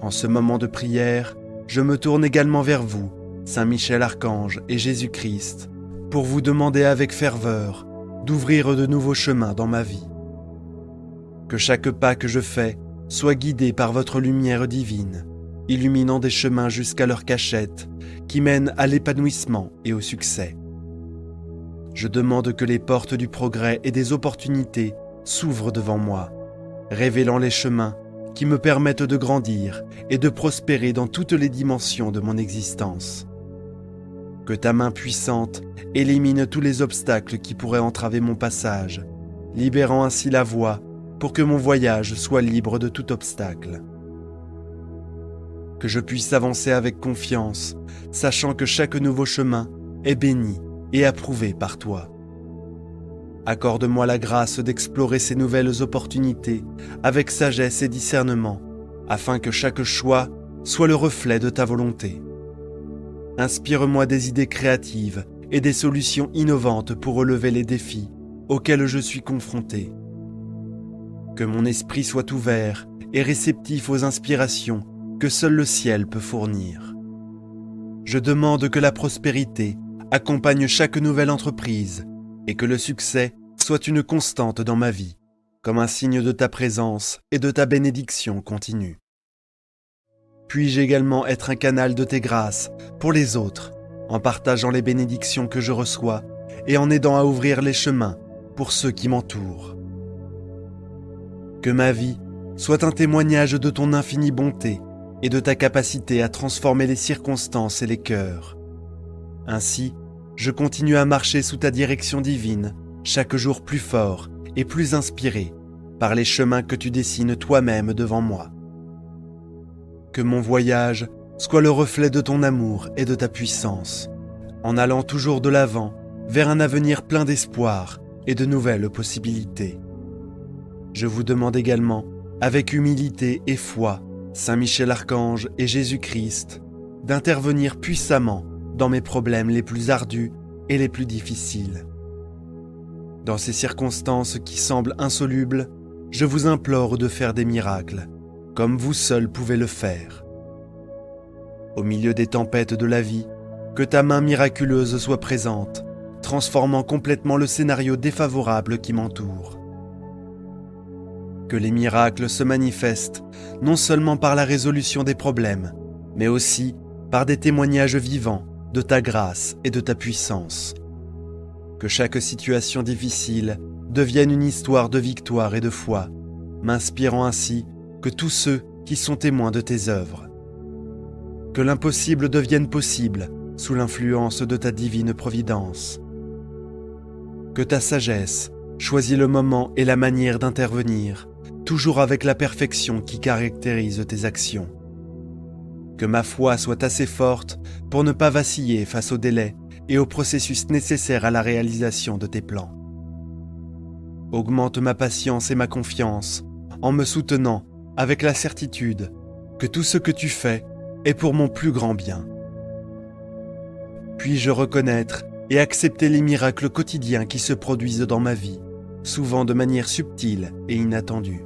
En ce moment de prière, je me tourne également vers vous, Saint Michel Archange et Jésus-Christ, pour vous demander avec ferveur d'ouvrir de nouveaux chemins dans ma vie. Que chaque pas que je fais soit guidé par votre lumière divine, illuminant des chemins jusqu'à leur cachette qui mènent à l'épanouissement et au succès. Je demande que les portes du progrès et des opportunités s'ouvrent devant moi, révélant les chemins qui me permettent de grandir et de prospérer dans toutes les dimensions de mon existence. Que ta main puissante élimine tous les obstacles qui pourraient entraver mon passage, libérant ainsi la voie pour que mon voyage soit libre de tout obstacle. Que je puisse avancer avec confiance, sachant que chaque nouveau chemin est béni et approuvé par toi. Accorde-moi la grâce d'explorer ces nouvelles opportunités avec sagesse et discernement, afin que chaque choix soit le reflet de ta volonté. Inspire-moi des idées créatives et des solutions innovantes pour relever les défis auxquels je suis confronté. Que mon esprit soit ouvert et réceptif aux inspirations que seul le ciel peut fournir. Je demande que la prospérité accompagne chaque nouvelle entreprise et que le succès soit une constante dans ma vie, comme un signe de ta présence et de ta bénédiction continue. Puis-je également être un canal de tes grâces pour les autres, en partageant les bénédictions que je reçois et en aidant à ouvrir les chemins pour ceux qui m'entourent. Que ma vie soit un témoignage de ton infinie bonté et de ta capacité à transformer les circonstances et les cœurs. Ainsi, je continue à marcher sous ta direction divine, chaque jour plus fort et plus inspiré par les chemins que tu dessines toi-même devant moi. Que mon voyage soit le reflet de ton amour et de ta puissance, en allant toujours de l'avant vers un avenir plein d'espoir et de nouvelles possibilités. Je vous demande également, avec humilité et foi, Saint Michel Archange et Jésus-Christ, d'intervenir puissamment dans mes problèmes les plus ardus et les plus difficiles. Dans ces circonstances qui semblent insolubles, je vous implore de faire des miracles, comme vous seul pouvez le faire. Au milieu des tempêtes de la vie, que ta main miraculeuse soit présente, transformant complètement le scénario défavorable qui m'entoure. Que les miracles se manifestent non seulement par la résolution des problèmes, mais aussi par des témoignages vivants de ta grâce et de ta puissance. Que chaque situation difficile devienne une histoire de victoire et de foi, m'inspirant ainsi que tous ceux qui sont témoins de tes œuvres. Que l'impossible devienne possible sous l'influence de ta divine providence. Que ta sagesse choisit le moment et la manière d'intervenir, toujours avec la perfection qui caractérise tes actions. Que ma foi soit assez forte pour ne pas vaciller face aux délais et au processus nécessaire à la réalisation de tes plans. Augmente ma patience et ma confiance en me soutenant avec la certitude que tout ce que tu fais est pour mon plus grand bien. Puis-je reconnaître et accepter les miracles quotidiens qui se produisent dans ma vie, souvent de manière subtile et inattendue.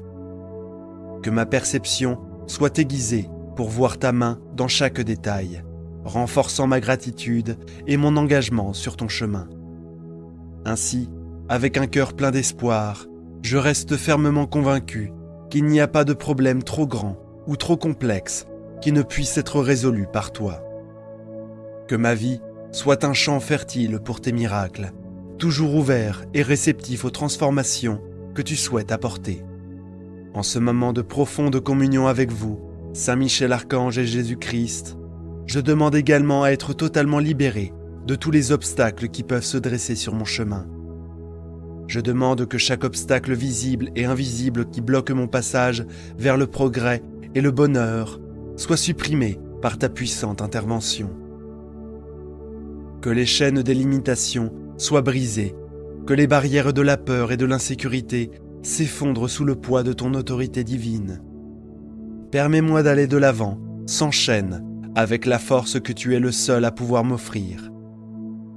Que ma perception soit aiguisée pour voir ta main dans chaque détail, renforçant ma gratitude et mon engagement sur ton chemin. Ainsi, avec un cœur plein d'espoir, je reste fermement convaincu qu'il n'y a pas de problème trop grand ou trop complexe qui ne puisse être résolu par toi. Que ma vie soit un champ fertile pour tes miracles, toujours ouvert et réceptif aux transformations que tu souhaites apporter. En ce moment de profonde communion avec vous, Saint Michel Archange et Jésus-Christ, je demande également à être totalement libéré de tous les obstacles qui peuvent se dresser sur mon chemin. Je demande que chaque obstacle visible et invisible qui bloque mon passage vers le progrès et le bonheur soit supprimé par ta puissante intervention. Que les chaînes des limitations soient brisées, que les barrières de la peur et de l'insécurité s'effondrent sous le poids de ton autorité divine. Permets-moi d'aller de l'avant, sans chaîne, avec la force que tu es le seul à pouvoir m'offrir.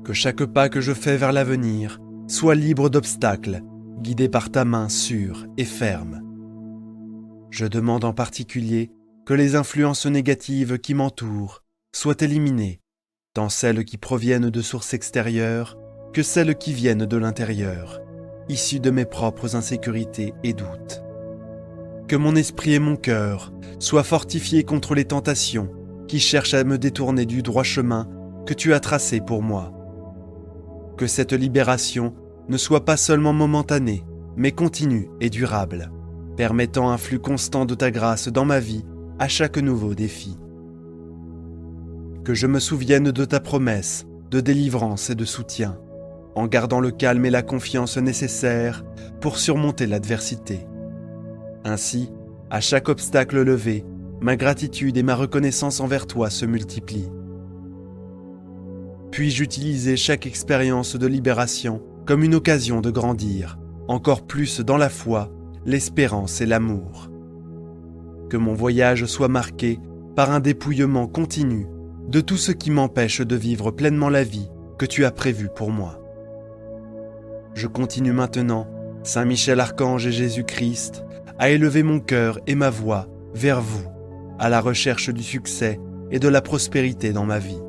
Que chaque pas que je fais vers l'avenir soit libre d'obstacles, guidé par ta main sûre et ferme. Je demande en particulier que les influences négatives qui m'entourent soient éliminées, tant celles qui proviennent de sources extérieures que celles qui viennent de l'intérieur, issues de mes propres insécurités et doutes. Que mon esprit et mon cœur soient fortifiés contre les tentations qui cherchent à me détourner du droit chemin que tu as tracé pour moi. Que cette libération ne soit pas seulement momentanée, mais continue et durable, permettant un flux constant de ta grâce dans ma vie à chaque nouveau défi. Que je me souvienne de ta promesse de délivrance et de soutien, en gardant le calme et la confiance nécessaires pour surmonter l'adversité. Ainsi, à chaque obstacle levé, ma gratitude et ma reconnaissance envers toi se multiplient. Puis-je utiliser chaque expérience de libération comme une occasion de grandir, encore plus dans la foi, l'espérance et l'amour. Que mon voyage soit marqué par un dépouillement continu de tout ce qui m'empêche de vivre pleinement la vie que tu as prévue pour moi. Je continue maintenant, Saint Michel Archange et Jésus-Christ, à élever mon cœur et ma voix vers vous, à la recherche du succès et de la prospérité dans ma vie.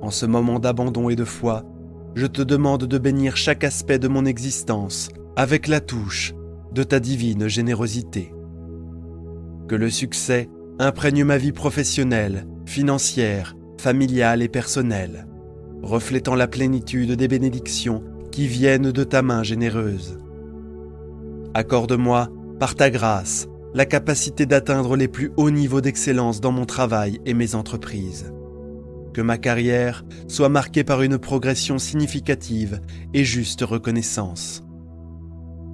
En ce moment d'abandon et de foi, je te demande de bénir chaque aspect de mon existence avec la touche de ta divine générosité. Que le succès imprègne ma vie professionnelle, financière, familiale et personnelle, reflétant la plénitude des bénédictions qui viennent de ta main généreuse. Accorde-moi, par ta grâce, la capacité d'atteindre les plus hauts niveaux d'excellence dans mon travail et mes entreprises. Que ma carrière soit marquée par une progression significative et juste reconnaissance.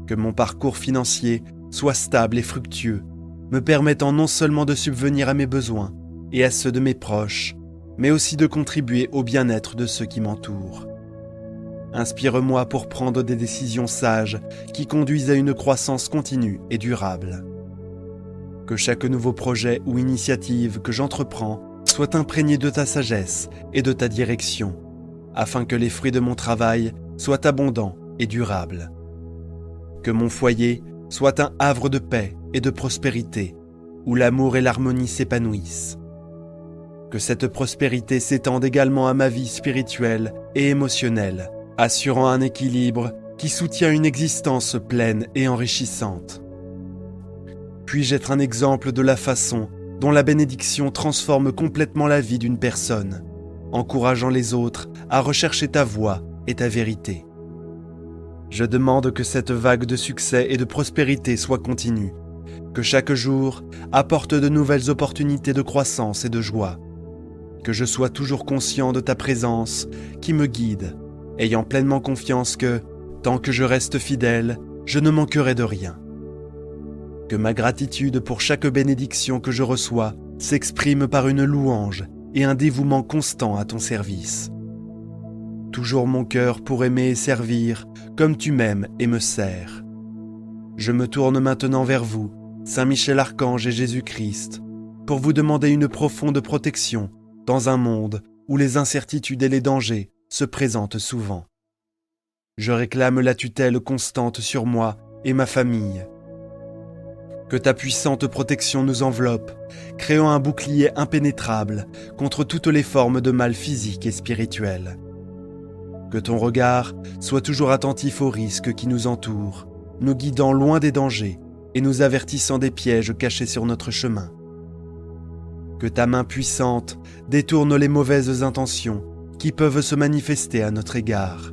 Que mon parcours financier soit stable et fructueux, me permettant non seulement de subvenir à mes besoins et à ceux de mes proches, mais aussi de contribuer au bien-être de ceux qui m'entourent. Inspire-moi pour prendre des décisions sages qui conduisent à une croissance continue et durable. Que chaque nouveau projet ou initiative que j'entreprends soit imprégné de ta sagesse et de ta direction, afin que les fruits de mon travail soient abondants et durables. Que mon foyer soit un havre de paix et de prospérité, où l'amour et l'harmonie s'épanouissent. Que cette prospérité s'étende également à ma vie spirituelle et émotionnelle, assurant un équilibre qui soutient une existence pleine et enrichissante. Puis-je être un exemple de la façon dont la bénédiction transforme complètement la vie d'une personne, encourageant les autres à rechercher ta voie et ta vérité. Je demande que cette vague de succès et de prospérité soit continue, que chaque jour apporte de nouvelles opportunités de croissance et de joie, que je sois toujours conscient de ta présence qui me guide, ayant pleinement confiance que, tant que je reste fidèle, je ne manquerai de rien. Que ma gratitude pour chaque bénédiction que je reçois s'exprime par une louange et un dévouement constant à ton service. Toujours mon cœur pour aimer et servir comme tu m'aimes et me sers. Je me tourne maintenant vers vous, Saint Michel Archange et Jésus-Christ, pour vous demander une profonde protection dans un monde où les incertitudes et les dangers se présentent souvent. Je réclame la tutelle constante sur moi et ma famille. Que ta puissante protection nous enveloppe, créant un bouclier impénétrable contre toutes les formes de mal physique et spirituel. Que ton regard soit toujours attentif aux risques qui nous entourent, nous guidant loin des dangers et nous avertissant des pièges cachés sur notre chemin. Que ta main puissante détourne les mauvaises intentions qui peuvent se manifester à notre égard,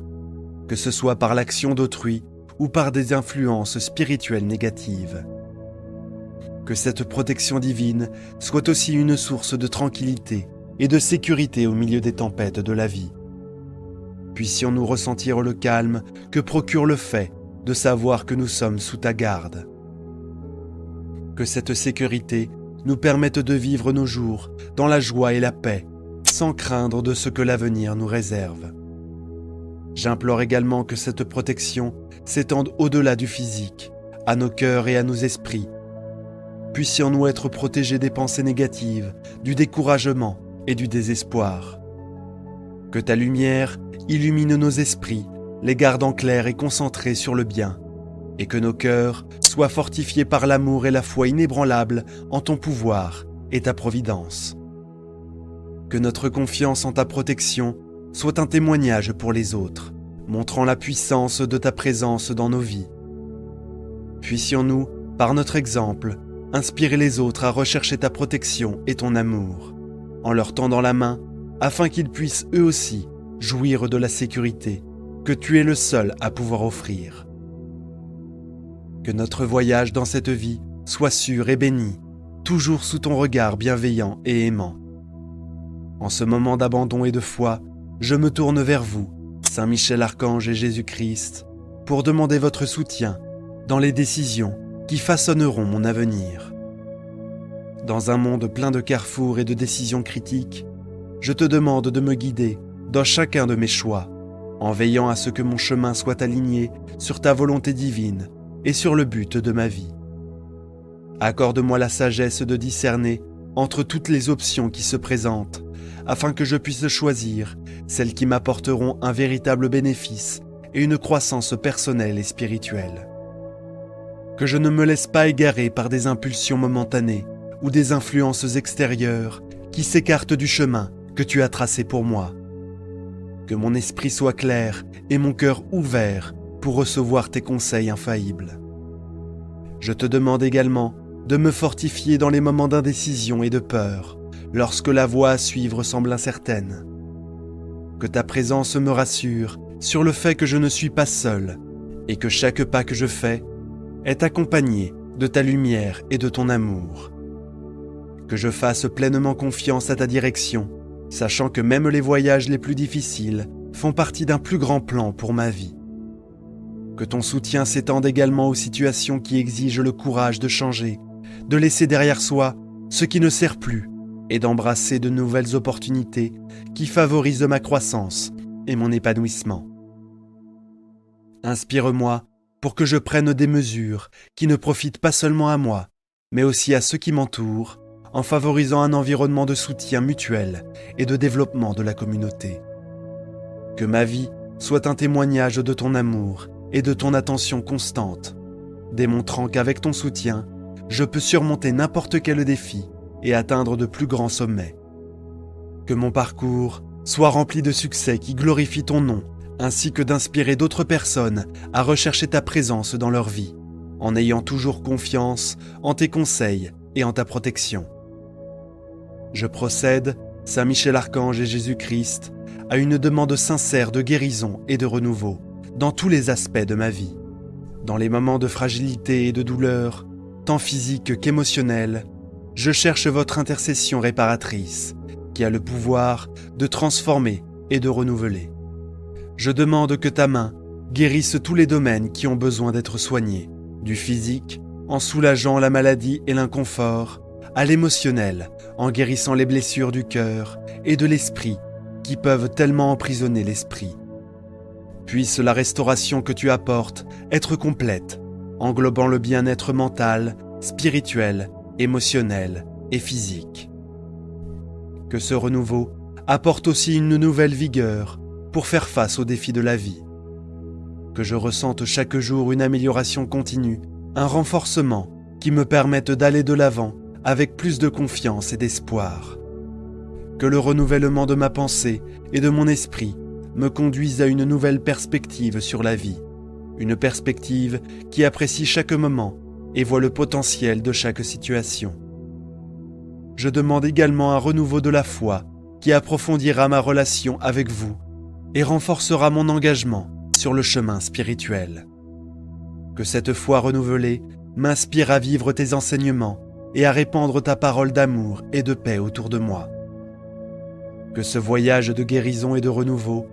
que ce soit par l'action d'autrui ou par des influences spirituelles négatives. Que cette protection divine soit aussi une source de tranquillité et de sécurité au milieu des tempêtes de la vie. Puissions-nous ressentir le calme que procure le fait de savoir que nous sommes sous ta garde. Que cette sécurité nous permette de vivre nos jours dans la joie et la paix, sans craindre de ce que l'avenir nous réserve. J'implore également que cette protection s'étende au-delà du physique, à nos cœurs et à nos esprits. Puissions-nous être protégés des pensées négatives, du découragement et du désespoir. Que ta lumière illumine nos esprits, les gardant clairs et concentrés sur le bien, et que nos cœurs soient fortifiés par l'amour et la foi inébranlables en ton pouvoir et ta providence. Que notre confiance en ta protection soit un témoignage pour les autres, montrant la puissance de ta présence dans nos vies. Puissions-nous, par notre exemple, inspirer les autres à rechercher ta protection et ton amour, en leur tendant la main, afin qu'ils puissent eux aussi jouir de la sécurité que tu es le seul à pouvoir offrir. Que notre voyage dans cette vie soit sûr et béni, toujours sous ton regard bienveillant et aimant. En ce moment d'abandon et de foi, je me tourne vers vous, Saint Michel Archange et Jésus-Christ, pour demander votre soutien dans les décisions qui façonneront mon avenir. Dans un monde plein de carrefours et de décisions critiques, je te demande de me guider dans chacun de mes choix, en veillant à ce que mon chemin soit aligné sur ta volonté divine et sur le but de ma vie. Accorde-moi la sagesse de discerner entre toutes les options qui se présentent, afin que je puisse choisir celles qui m'apporteront un véritable bénéfice et une croissance personnelle et spirituelle. Que je ne me laisse pas égarer par des impulsions momentanées ou des influences extérieures qui s'écartent du chemin que tu as tracé pour moi. Que mon esprit soit clair et mon cœur ouvert pour recevoir tes conseils infaillibles. Je te demande également de me fortifier dans les moments d'indécision et de peur, lorsque la voie à suivre semble incertaine. Que ta présence me rassure sur le fait que je ne suis pas seul et que chaque pas que je fais est accompagné de ta lumière et de ton amour. Que je fasse pleinement confiance à ta direction, sachant que même les voyages les plus difficiles font partie d'un plus grand plan pour ma vie. Que ton soutien s'étende également aux situations qui exigent le courage de changer, de laisser derrière soi ce qui ne sert plus et d'embrasser de nouvelles opportunités qui favorisent ma croissance et mon épanouissement. Inspire-moi pour que je prenne des mesures qui ne profitent pas seulement à moi, mais aussi à ceux qui m'entourent, en favorisant un environnement de soutien mutuel et de développement de la communauté. Que ma vie soit un témoignage de ton amour et de ton attention constante, démontrant qu'avec ton soutien, je peux surmonter n'importe quel défi et atteindre de plus grands sommets. Que mon parcours soit rempli de succès qui glorifient ton nom, ainsi que d'inspirer d'autres personnes à rechercher ta présence dans leur vie, en ayant toujours confiance en tes conseils et en ta protection. Je procède, Saint Michel Archange et Jésus-Christ, à une demande sincère de guérison et de renouveau dans tous les aspects de ma vie. Dans les moments de fragilité et de douleur, tant physique qu'émotionnelle, je cherche votre intercession réparatrice, qui a le pouvoir de transformer et de renouveler. Je demande que ta main guérisse tous les domaines qui ont besoin d'être soignés, du physique, en soulageant la maladie et l'inconfort, à l'émotionnel, en guérissant les blessures du cœur et de l'esprit qui peuvent tellement emprisonner l'esprit. Puisse la restauration que tu apportes être complète, englobant le bien-être mental, spirituel, émotionnel et physique. Que ce renouveau apporte aussi une nouvelle vigueur pour faire face aux défis de la vie. Que je ressente chaque jour une amélioration continue, un renforcement qui me permette d'aller de l'avant avec plus de confiance et d'espoir. Que le renouvellement de ma pensée et de mon esprit me conduise à une nouvelle perspective sur la vie, une perspective qui apprécie chaque moment et voit le potentiel de chaque situation. Je demande également un renouveau de la foi qui approfondira ma relation avec vous et renforcera mon engagement sur le chemin spirituel. Que cette foi renouvelée m'inspire à vivre tes enseignements et à répandre ta parole d'amour et de paix autour de moi. Que ce voyage de guérison et de renouveau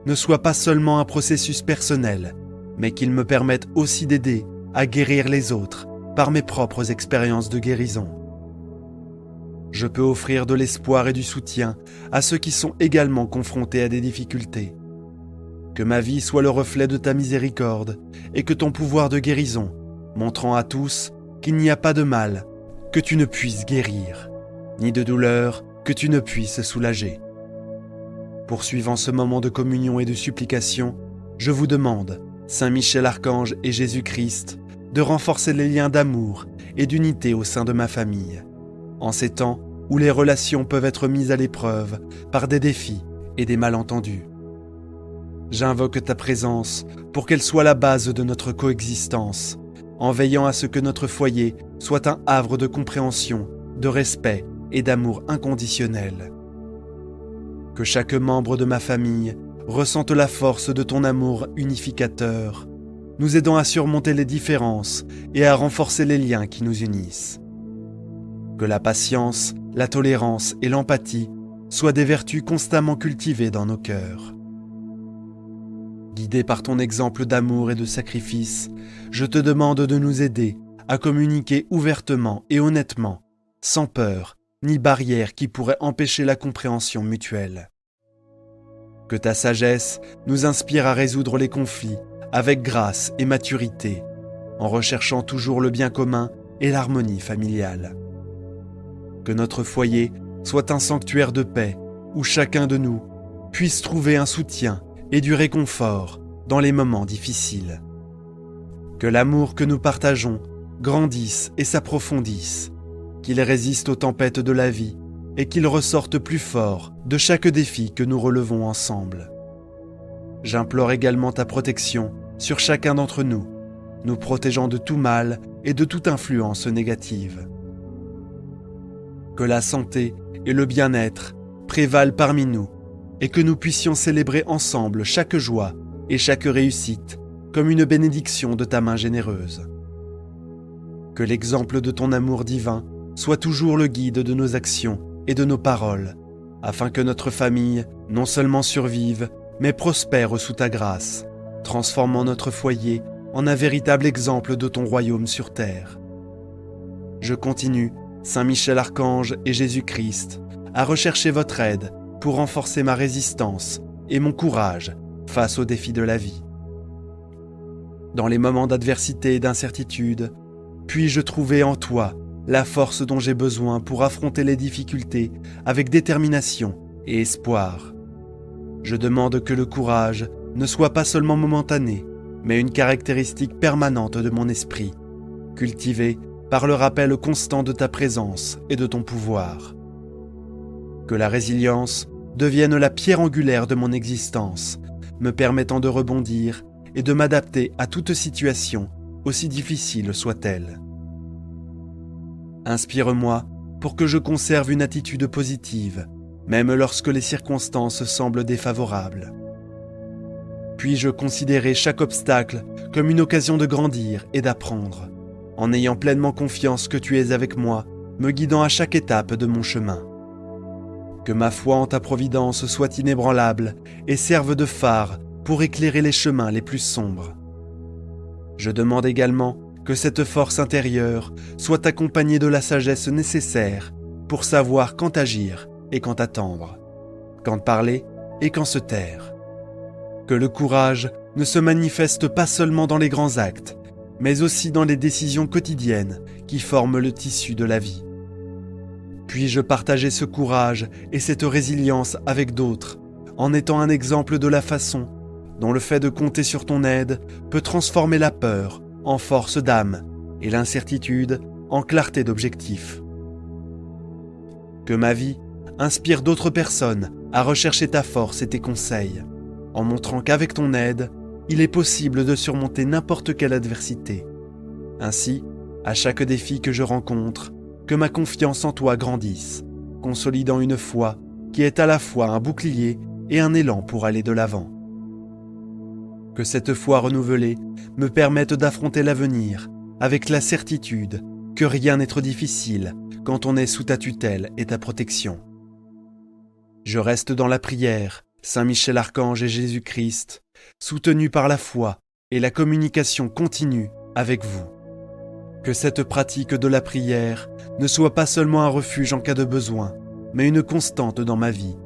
ne soit pas seulement un processus personnel, mais qu'il me permette aussi d'aider à guérir les autres par mes propres expériences de guérison. Je peux offrir de l'espoir et du soutien à ceux qui sont également confrontés à des difficultés. Que ma vie soit le reflet de ta miséricorde et que ton pouvoir de guérison, montrant à tous qu'il n'y a pas de mal que tu ne puisses guérir, ni de douleur que tu ne puisses soulager. Poursuivant ce moment de communion et de supplication, je vous demande, Saint Michel Archange et Jésus-Christ, de renforcer les liens d'amour et d'unité au sein de ma famille, en ces temps où les relations peuvent être mises à l'épreuve par des défis et des malentendus. J'invoque ta présence pour qu'elle soit la base de notre coexistence, en veillant à ce que notre foyer soit un havre de compréhension, de respect et d'amour inconditionnel. Que chaque membre de ma famille ressente la force de ton amour unificateur, nous aidant à surmonter les différences et à renforcer les liens qui nous unissent. Que la patience, la tolérance et l'empathie soient des vertus constamment cultivées dans nos cœurs. Guidé par ton exemple d'amour et de sacrifice, je te demande de nous aider à communiquer ouvertement et honnêtement, sans peur ni barrière qui pourrait empêcher la compréhension mutuelle. Que ta sagesse nous inspire à résoudre les conflits avec grâce et maturité, en recherchant toujours le bien commun et l'harmonie familiale. Que notre foyer soit un sanctuaire de paix où chacun de nous puisse trouver un soutien et du réconfort dans les moments difficiles. Que l'amour que nous partageons grandisse et s'approfondisse, qu'il résiste aux tempêtes de la vie et qu'il ressorte plus fort de chaque défi que nous relevons ensemble. J'implore également ta protection sur chacun d'entre nous, nous protégeant de tout mal et de toute influence négative. Que la santé et le bien-être prévalent parmi nous et que nous puissions célébrer ensemble chaque joie et chaque réussite comme une bénédiction de ta main généreuse. Que l'exemple de ton amour divin soit toujours le guide de nos actions et de nos paroles, afin que notre famille non seulement survive, mais prospère sous ta grâce, transformant notre foyer en un véritable exemple de ton royaume sur terre. Je continue, Saint Michel Archange et Jésus-Christ, à rechercher votre aide pour renforcer ma résistance et mon courage face aux défis de la vie. Dans les moments d'adversité et d'incertitude, puis-je trouver en toi la force dont j'ai besoin pour affronter les difficultés avec détermination et espoir. Je demande que le courage ne soit pas seulement momentané, mais une caractéristique permanente de mon esprit, cultivée par le rappel constant de ta présence et de ton pouvoir. Que la résilience devienne la pierre angulaire de mon existence, me permettant de rebondir et de m'adapter à toute situation, aussi difficile soit-elle. Inspire-moi pour que je conserve une attitude positive, même lorsque les circonstances semblent défavorables. Puis-je considérer chaque obstacle comme une occasion de grandir et d'apprendre, en ayant pleinement confiance que tu es avec moi, me guidant à chaque étape de mon chemin. Que ma foi en ta providence soit inébranlable et serve de phare pour éclairer les chemins les plus sombres. Je demande également que cette force intérieure soit accompagnée de la sagesse nécessaire pour savoir quand agir et quand attendre, quand parler et quand se taire. Que le courage ne se manifeste pas seulement dans les grands actes, mais aussi dans les décisions quotidiennes qui forment le tissu de la vie. Puis-je partager ce courage et cette résilience avec d'autres, en étant un exemple de la façon dont le fait de compter sur ton aide peut transformer la peur en force d'âme et l'incertitude en clarté d'objectif. Que ma vie inspire d'autres personnes à rechercher ta force et tes conseils, en montrant qu'avec ton aide, il est possible de surmonter n'importe quelle adversité. Ainsi, à chaque défi que je rencontre, que ma confiance en toi grandisse, consolidant une foi qui est à la fois un bouclier et un élan pour aller de l'avant. Que cette foi renouvelée me permette d'affronter l'avenir avec la certitude que rien n'est trop difficile quand on est sous ta tutelle et ta protection. Je reste dans la prière, Saint Michel Archange et Jésus-Christ, soutenu par la foi et la communication continue avec vous. Que cette pratique de la prière ne soit pas seulement un refuge en cas de besoin, mais une constante dans ma vie,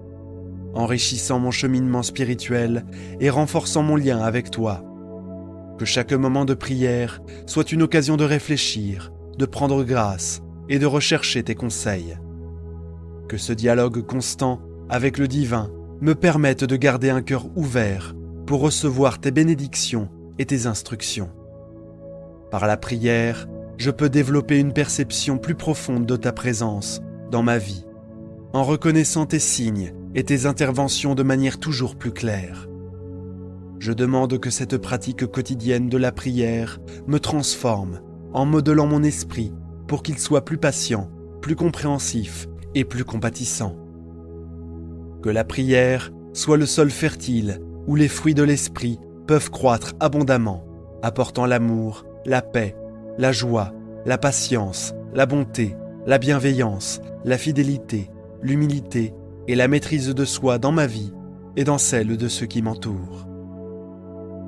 enrichissant mon cheminement spirituel et renforçant mon lien avec toi. Que chaque moment de prière soit une occasion de réfléchir, de prendre grâce et de rechercher tes conseils. Que ce dialogue constant avec le divin me permette de garder un cœur ouvert pour recevoir tes bénédictions et tes instructions. Par la prière, je peux développer une perception plus profonde de ta présence dans ma vie, en reconnaissant tes signes et tes interventions de manière toujours plus claire. Je demande que cette pratique quotidienne de la prière me transforme en modelant mon esprit pour qu'il soit plus patient, plus compréhensif et plus compatissant. Que la prière soit le sol fertile où les fruits de l'esprit peuvent croître abondamment, apportant l'amour, la paix, la joie, la patience, la bonté, la bienveillance, la fidélité, l'humilité et la maîtrise de soi dans ma vie et dans celle de ceux qui m'entourent.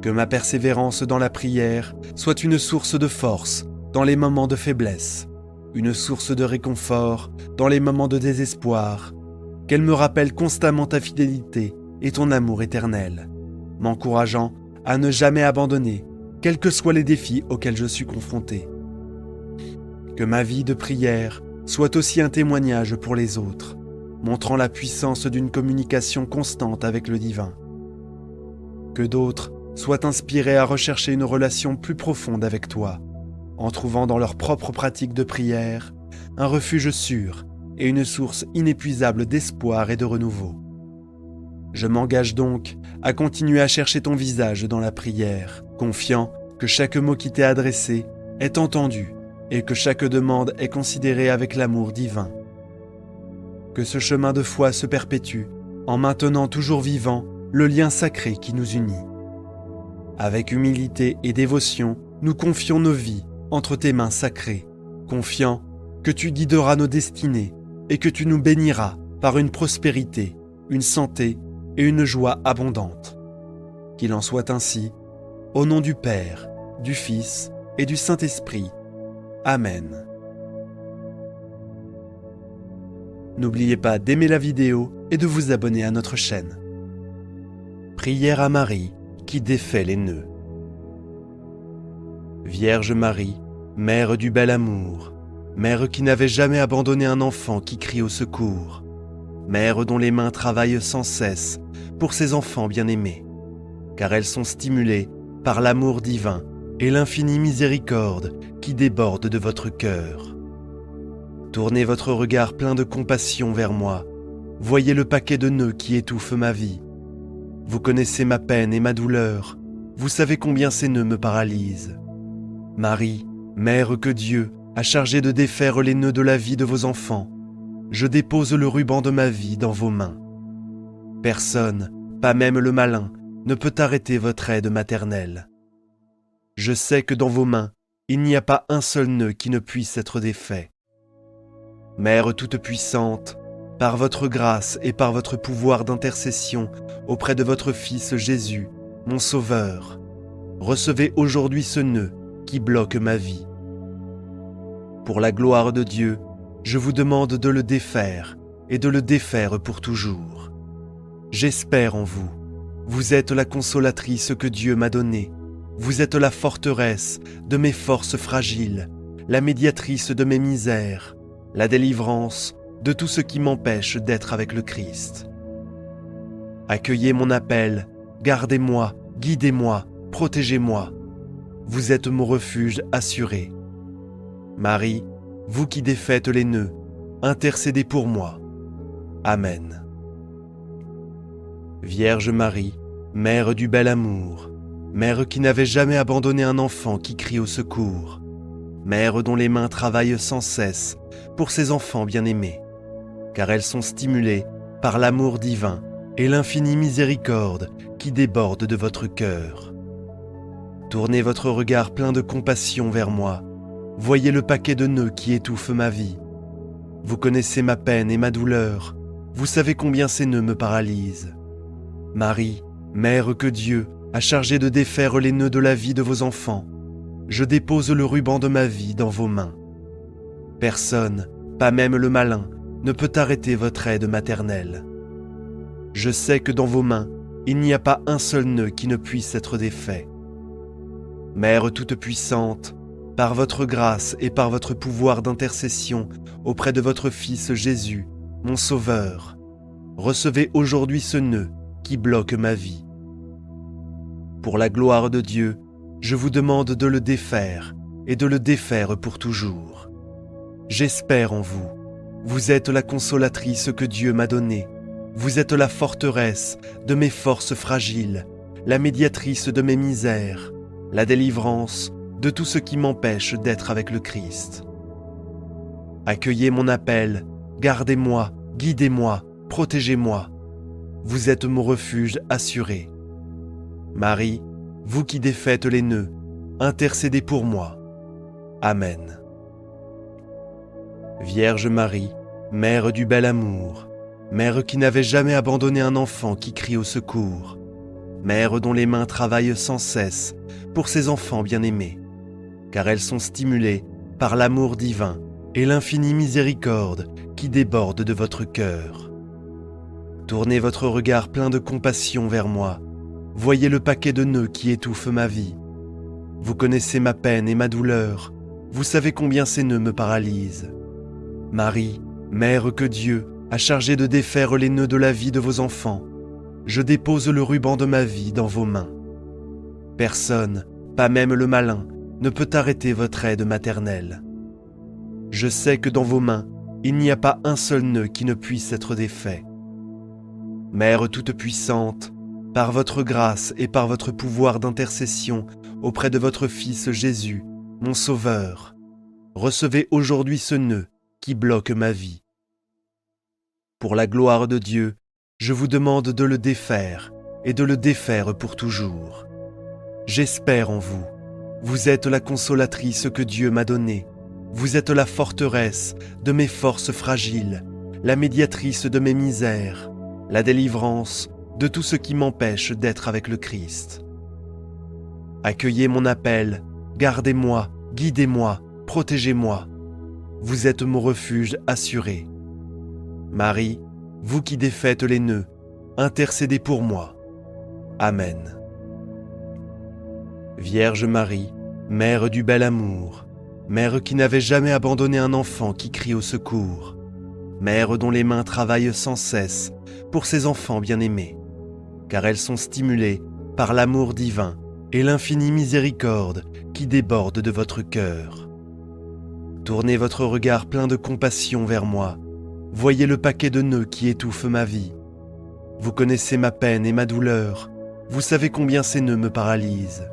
Que ma persévérance dans la prière soit une source de force dans les moments de faiblesse, une source de réconfort dans les moments de désespoir, qu'elle me rappelle constamment ta fidélité et ton amour éternel, m'encourageant à ne jamais abandonner, quels que soient les défis auxquels je suis confronté. Que ma vie de prière soit aussi un témoignage pour les autres, montrant la puissance d'une communication constante avec le divin. Que d'autres soient inspirés à rechercher une relation plus profonde avec toi, en trouvant dans leur propre pratique de prière un refuge sûr et une source inépuisable d'espoir et de renouveau. Je m'engage donc à continuer à chercher ton visage dans la prière, confiant que chaque mot qui t'est adressé est entendu et que chaque demande est considérée avec l'amour divin. Que ce chemin de foi se perpétue en maintenant toujours vivant le lien sacré qui nous unit. Avec humilité et dévotion, nous confions nos vies entre tes mains sacrées, confiant que tu guideras nos destinées et que tu nous béniras par une prospérité, une santé et une joie abondante. Qu'il en soit ainsi, au nom du Père, du Fils et du Saint-Esprit. Amen. N'oubliez pas d'aimer la vidéo et de vous abonner à notre chaîne. Prière à Marie qui défait les nœuds. Vierge Marie, mère du bel amour, mère qui n'avait jamais abandonné un enfant qui crie au secours, mère dont les mains travaillent sans cesse pour ses enfants bien-aimés, car elles sont stimulées par l'amour divin et l'infinie miséricorde qui déborde de votre cœur. Tournez votre regard plein de compassion vers moi voyez le paquet de nœuds qui étouffe ma vie. Vous connaissez ma peine et ma douleur, vous savez combien ces nœuds me paralysent. Marie, Mère que Dieu a chargée de défaire les nœuds de la vie de vos enfants, je dépose le ruban de ma vie dans vos mains. Personne, pas même le malin, ne peut arrêter votre aide maternelle. Je sais que dans vos mains, il n'y a pas un seul nœud qui ne puisse être défait. Mère toute-puissante, par votre grâce et par votre pouvoir d'intercession auprès de votre Fils Jésus, mon Sauveur, recevez aujourd'hui ce nœud qui bloque ma vie. Pour la gloire de Dieu, je vous demande de le défaire et de le défaire pour toujours. J'espère en vous. Vous êtes la consolatrice que Dieu m'a donnée. Vous êtes la forteresse de mes forces fragiles, la médiatrice de mes misères, la délivrance de tout ce qui m'empêche d'être avec le Christ. Accueillez mon appel, gardez-moi, guidez-moi, protégez-moi. Vous êtes mon refuge assuré. Marie, vous qui défaites les nœuds, intercédez pour moi. Amen. Vierge Marie, Mère du bel amour, Mère qui n'avait jamais abandonné un enfant qui crie au secours, Mère dont les mains travaillent sans cesse pour ses enfants bien-aimés, car elles sont stimulées par l'amour divin et l'infinie miséricorde qui déborde de votre cœur. Tournez votre regard plein de compassion vers moi. Voyez le paquet de nœuds qui étouffe ma vie. Vous connaissez ma peine et ma douleur. Vous savez combien ces nœuds me paralysent. Marie, Mère que Dieu a chargée de défaire les nœuds de la vie de vos enfants, je dépose le ruban de ma vie dans vos mains. Personne, pas même le malin, ne peut arrêter votre aide maternelle. Je sais que dans vos mains, il n'y a pas un seul nœud qui ne puisse être défait. Mère toute-puissante, par votre grâce et par votre pouvoir d'intercession auprès de votre Fils Jésus, mon Sauveur, recevez aujourd'hui ce nœud qui bloque ma vie. Pour la gloire de Dieu, je vous demande de le défaire et de le défaire pour toujours. J'espère en vous. Vous êtes la consolatrice que Dieu m'a donnée. Vous êtes la forteresse de mes forces fragiles, la médiatrice de mes misères, la délivrance de tout ce qui m'empêche d'être avec le Christ. Accueillez mon appel, gardez-moi, guidez-moi, protégez-moi. Vous êtes mon refuge assuré. Marie, vous qui défaites les nœuds, intercédez pour moi. Amen. Vierge Marie, Mère du bel amour, Mère qui n'avait jamais abandonné un enfant qui crie au secours, Mère dont les mains travaillent sans cesse pour ses enfants bien-aimés, car elles sont stimulées par l'amour divin et l'infinie miséricorde qui déborde de votre cœur. Tournez votre regard plein de compassion vers moi. Voyez le paquet de nœuds qui étouffe ma vie. Vous connaissez ma peine et ma douleur. Vous savez combien ces nœuds me paralysent. Marie, Mère que Dieu a chargée de défaire les nœuds de la vie de vos enfants, je dépose le ruban de ma vie dans vos mains. Personne, pas même le malin, ne peut arrêter votre aide maternelle. Je sais que dans vos mains, il n'y a pas un seul nœud qui ne puisse être défait. Mère toute-puissante, par votre grâce et par votre pouvoir d'intercession auprès de votre Fils Jésus, mon Sauveur, recevez aujourd'hui ce nœud qui bloque ma vie. Pour la gloire de Dieu, je vous demande de le défaire et de le défaire pour toujours. J'espère en vous. Vous êtes la consolatrice que Dieu m'a donnée. Vous êtes la forteresse de mes forces fragiles, la médiatrice de mes misères, la délivrance de tout ce qui m'empêche d'être avec le Christ. Accueillez mon appel, gardez-moi, guidez-moi, protégez-moi. Vous êtes mon refuge assuré. Marie, vous qui défaites les nœuds, intercédez pour moi. Amen. Vierge Marie, Mère du bel amour, Mère qui n'avait jamais abandonné un enfant qui crie au secours, Mère dont les mains travaillent sans cesse pour ses enfants bien-aimés, car elles sont stimulées par l'amour divin et l'infinie miséricorde qui déborde de votre cœur. Tournez votre regard plein de compassion vers moi. voyez le paquet de nœuds qui étouffe ma vie. Vous connaissez ma peine et ma douleur, vous savez combien ces nœuds me paralysent.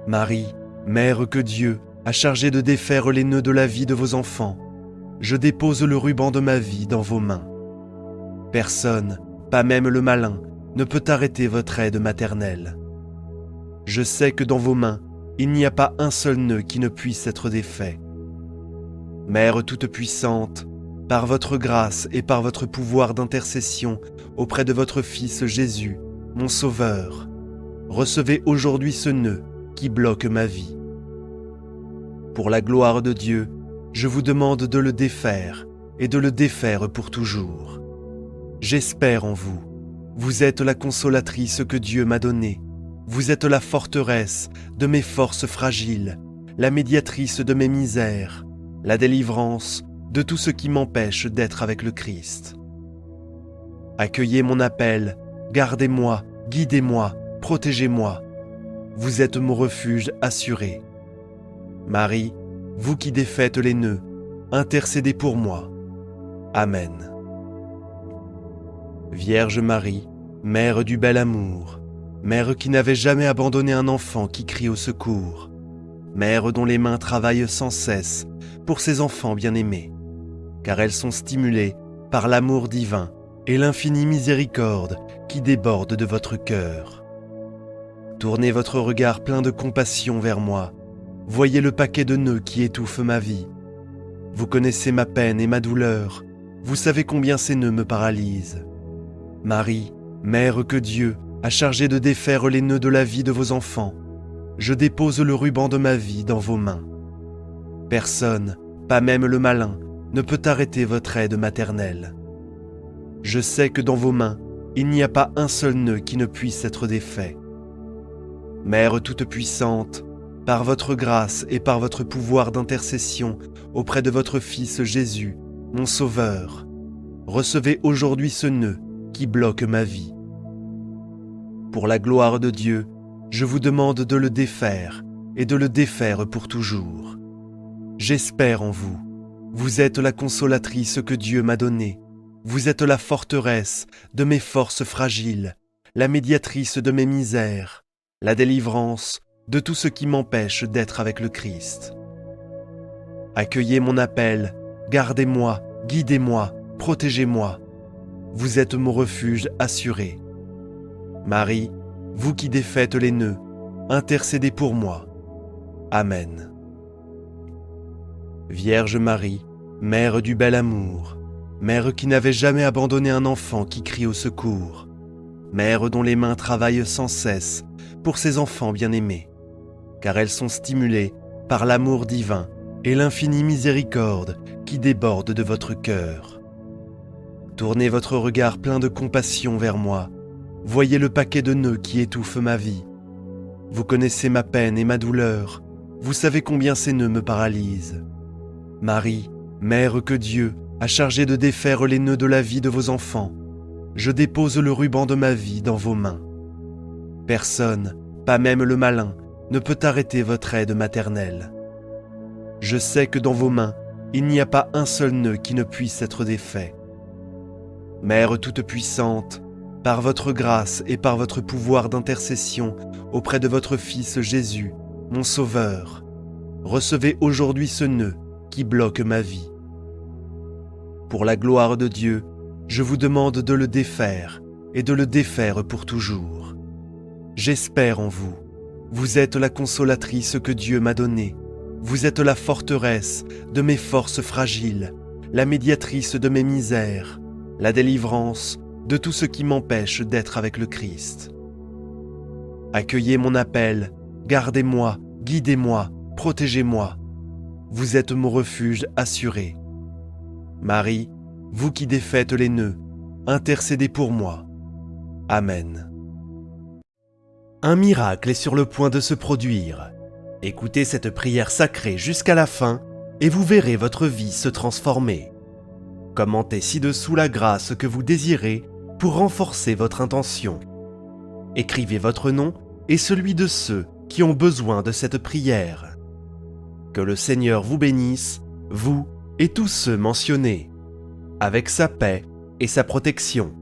Marie, mère que Dieu a chargée de défaire les nœuds de la vie de vos enfants, je dépose le ruban de ma vie dans vos mains. Personne, pas même le malin, ne peut arrêter votre aide maternelle. Je sais que dans vos mains, il n'y a pas un seul nœud qui ne puisse être défait. Mère toute-puissante, par votre grâce et par votre pouvoir d'intercession auprès de votre Fils Jésus, mon Sauveur, recevez aujourd'hui ce nœud qui bloque ma vie. Pour la gloire de Dieu, je vous demande de le défaire et de le défaire pour toujours. J'espère en vous. Vous êtes la consolatrice que Dieu m'a donnée. Vous êtes la forteresse de mes forces fragiles, la médiatrice de mes misères, la délivrance de tout ce qui m'empêche d'être avec le Christ. Accueillez mon appel, gardez-moi, guidez-moi, protégez-moi. Vous êtes mon refuge assuré. Marie, vous qui défaites les nœuds, intercédez pour moi. Amen. Vierge Marie, mère du bel amour, mère qui n'avait jamais abandonné un enfant qui crie au secours, mère dont les mains travaillent sans cesse pour ses enfants bien-aimés, car elles sont stimulées par l'amour divin et l'infinie miséricorde qui déborde de votre cœur. Tournez votre regard plein de compassion vers moi, voyez le paquet de nœuds qui étouffe ma vie. Vous connaissez ma peine et ma douleur, vous savez combien ces nœuds me paralysent. Marie, mère que Dieu a chargée de défaire les nœuds de la vie de vos enfants, je dépose le ruban de ma vie dans vos mains. Personne, pas même le malin, ne peut arrêter votre aide maternelle. Je sais que dans vos mains, il n'y a pas un seul nœud qui ne puisse être défait. Mère toute-puissante, par votre grâce et par votre pouvoir d'intercession auprès de votre Fils Jésus, mon Sauveur, recevez aujourd'hui ce nœud qui bloque ma vie. Pour la gloire de Dieu, je vous demande de le défaire et de le défaire pour toujours. J'espère en vous. Vous êtes la consolatrice que Dieu m'a donnée. Vous êtes la forteresse de mes forces fragiles, la médiatrice de mes misères, la délivrance de tout ce qui m'empêche d'être avec le Christ. Accueillez mon appel, gardez-moi, guidez-moi, protégez-moi. Vous êtes mon refuge assuré. Marie, vous qui défaites les nœuds, intercédez pour moi. Amen. Vierge Marie, mère du bel amour, mère qui n'avait jamais abandonné un enfant qui crie au secours, mère dont les mains travaillent sans cesse pour ses enfants bien-aimés, car elles sont stimulées par l'amour divin et l'infinie miséricorde qui déborde de votre cœur. Tournez votre regard plein de compassion vers moi, voyez le paquet de nœuds qui étouffe ma vie. Vous connaissez ma peine et ma douleur, vous savez combien ces nœuds me paralysent. Marie, mère que Dieu a chargée de défaire les nœuds de la vie de vos enfants, je dépose le ruban de ma vie dans vos mains. Personne, pas même le malin, ne peut arrêter votre aide maternelle. Je sais que dans vos mains, il n'y a pas un seul nœud qui ne puisse être défait. Mère toute-puissante, par votre grâce et par votre pouvoir d'intercession auprès de votre Fils Jésus, mon Sauveur, recevez aujourd'hui ce nœud qui bloque ma vie. Pour la gloire de Dieu, je vous demande de le défaire et de le défaire pour toujours. J'espère en vous. Vous êtes la consolatrice que Dieu m'a donnée. Vous êtes la forteresse de mes forces fragiles, la médiatrice de mes misères, la délivrance de tout ce qui m'empêche d'être avec le Christ. Accueillez mon appel, gardez-moi, guidez-moi, protégez-moi. Vous êtes mon refuge assuré. Marie, vous qui défaites les nœuds, intercédez pour moi. Amen. Un miracle est sur le point de se produire. Écoutez cette prière sacrée jusqu'à la fin et vous verrez votre vie se transformer. Commentez ci-dessous la grâce que vous désirez pour renforcer votre intention. Écrivez votre nom et celui de ceux qui ont besoin de cette prière. Que le Seigneur vous bénisse, vous et tous ceux mentionnés. avec sa paix et sa protection.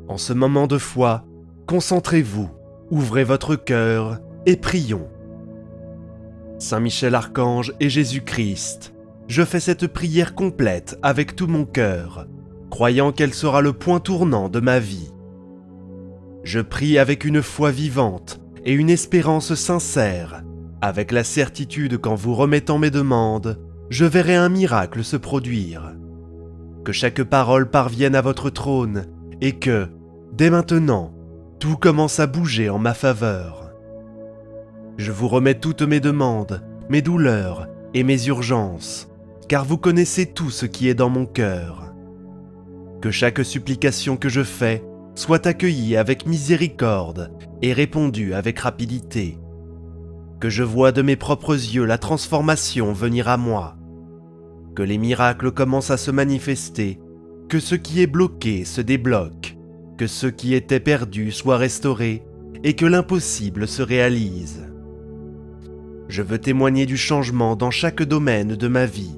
En ce moment de foi, concentrez-vous, ouvrez votre cœur et prions. Saint Michel Archange et Jésus-Christ, je fais cette prière complète avec tout mon cœur, croyant qu'elle sera le point tournant de ma vie. Je prie avec une foi vivante et une espérance sincère, avec la certitude qu'en vous remettant mes demandes, je verrai un miracle se produire. Que chaque parole parvienne à votre trône et que, dès maintenant, tout commence à bouger en ma faveur. Je vous remets toutes mes demandes, mes douleurs et mes urgences, car vous connaissez tout ce qui est dans mon cœur. Que chaque supplication que je fais soit accueillie avec miséricorde et répondue avec rapidité. Que je vois de mes propres yeux la transformation venir à moi. Que les miracles commencent à se manifester, que ce qui est bloqué se débloque, que ce qui était perdu soit restauré et que l'impossible se réalise. Je veux témoigner du changement dans chaque domaine de ma vie,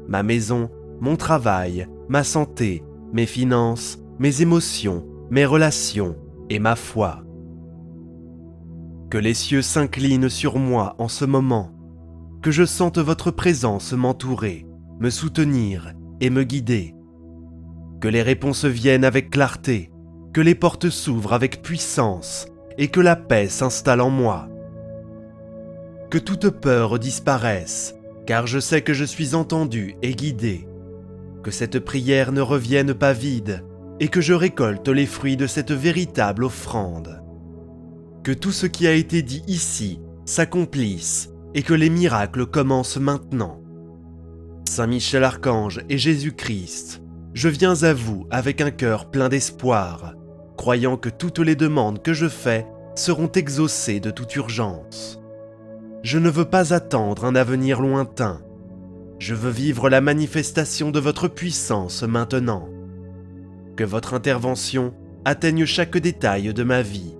ma maison, mon travail, ma santé, mes finances, mes émotions, mes relations et ma foi. Que les cieux s'inclinent sur moi en ce moment, que je sente votre présence m'entourer, me soutenir et me guider. Que les réponses viennent avec clarté, que les portes s'ouvrent avec puissance et que la paix s'installe en moi. Que toute peur disparaisse, car je sais que je suis entendu et guidé. Que cette prière ne revienne pas vide et que je récolte les fruits de cette véritable offrande. Que tout ce qui a été dit ici s'accomplisse et que les miracles commencent maintenant. Saint Michel Archange et Jésus-Christ, je viens à vous avec un cœur plein d'espoir, croyant que toutes les demandes que je fais seront exaucées de toute urgence. Je ne veux pas attendre un avenir lointain. Je veux vivre la manifestation de votre puissance maintenant. Que votre intervention atteigne chaque détail de ma vie.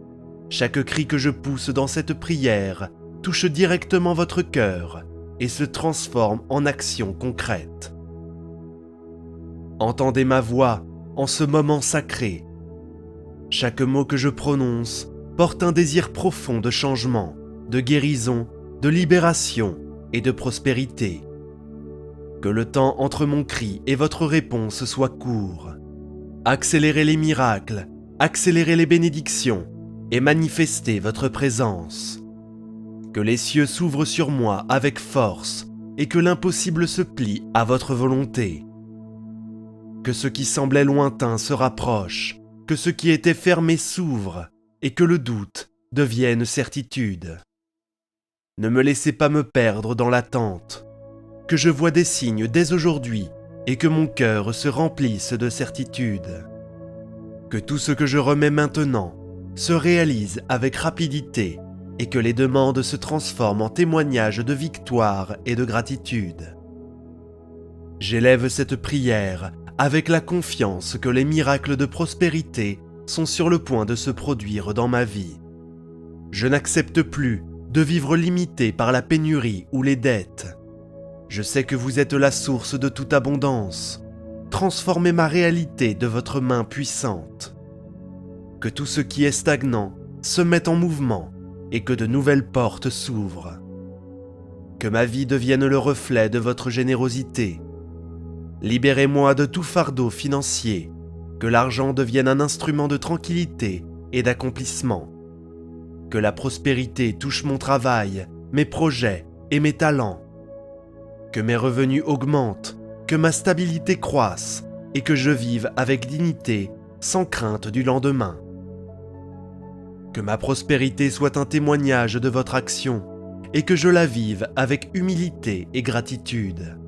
Chaque cri que je pousse dans cette prière touche directement votre cœur et se transforme en action concrète. Entendez ma voix en ce moment sacré. Chaque mot que je prononce porte un désir profond de changement, de guérison, de libération et de prospérité. Que le temps entre mon cri et votre réponse soit court. Accélérez les miracles, accélérez les bénédictions et manifestez votre présence. Que les cieux s'ouvrent sur moi avec force et que l'impossible se plie à votre volonté. Que ce qui semblait lointain se rapproche, que ce qui était fermé s'ouvre et que le doute devienne certitude. Ne me laissez pas me perdre dans l'attente, que je vois des signes dès aujourd'hui et que mon cœur se remplisse de certitude. Que tout ce que je remets maintenant se réalise avec rapidité et que les demandes se transforment en témoignages de victoire et de gratitude. J'élève cette prière avec la confiance que les miracles de prospérité sont sur le point de se produire dans ma vie. Je n'accepte plus de vivre limité par la pénurie ou les dettes. Je sais que vous êtes la source de toute abondance. Transformez ma réalité de votre main puissante. Que tout ce qui est stagnant se mette en mouvement et que de nouvelles portes s'ouvrent. Que ma vie devienne le reflet de votre générosité. Libérez-moi de tout fardeau financier, que l'argent devienne un instrument de tranquillité et d'accomplissement. Que la prospérité touche mon travail, mes projets et mes talents. Que mes revenus augmentent, que ma stabilité croisse et que je vive avec dignité, sans crainte du lendemain. Que ma prospérité soit un témoignage de votre action et que je la vive avec humilité et gratitude.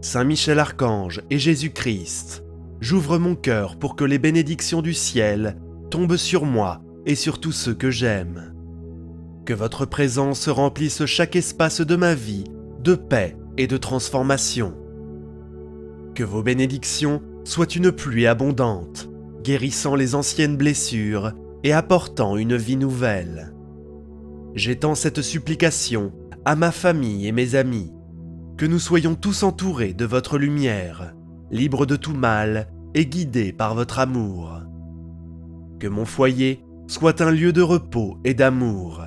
Saint Michel Archange et Jésus-Christ, j'ouvre mon cœur pour que les bénédictions du ciel tombent sur moi et sur tous ceux que j'aime. Que votre présence remplisse chaque espace de ma vie de paix et de transformation. Que vos bénédictions soient une pluie abondante, guérissant les anciennes blessures et apportant une vie nouvelle. J'étends cette supplication à ma famille et mes amis, que nous soyons tous entourés de votre lumière, libre de tout mal et guidé par votre amour. Que mon foyer soit un lieu de repos et d'amour,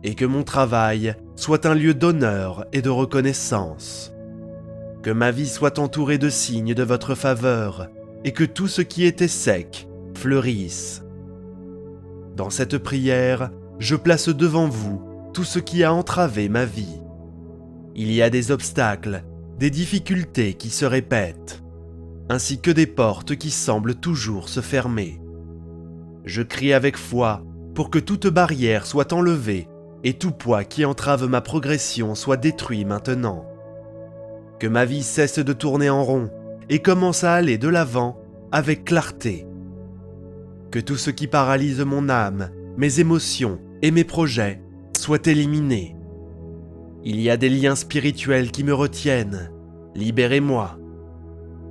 et que mon travail soit un lieu d'honneur et de reconnaissance. Que ma vie soit entourée de signes de votre faveur, et que tout ce qui était sec fleurisse. Dans cette prière, je place devant vous tout ce qui a entravé ma vie. Il y a des obstacles, des difficultés qui se répètent, ainsi que des portes qui semblent toujours se fermer. Je crie avec foi pour que toute barrière soit enlevée et tout poids qui entrave ma progression soit détruit maintenant. Que ma vie cesse de tourner en rond et commence à aller de l'avant avec clarté. Que tout ce qui paralyse mon âme, mes émotions et mes projets soit éliminé. Il y a des liens spirituels qui me retiennent. Libérez-moi.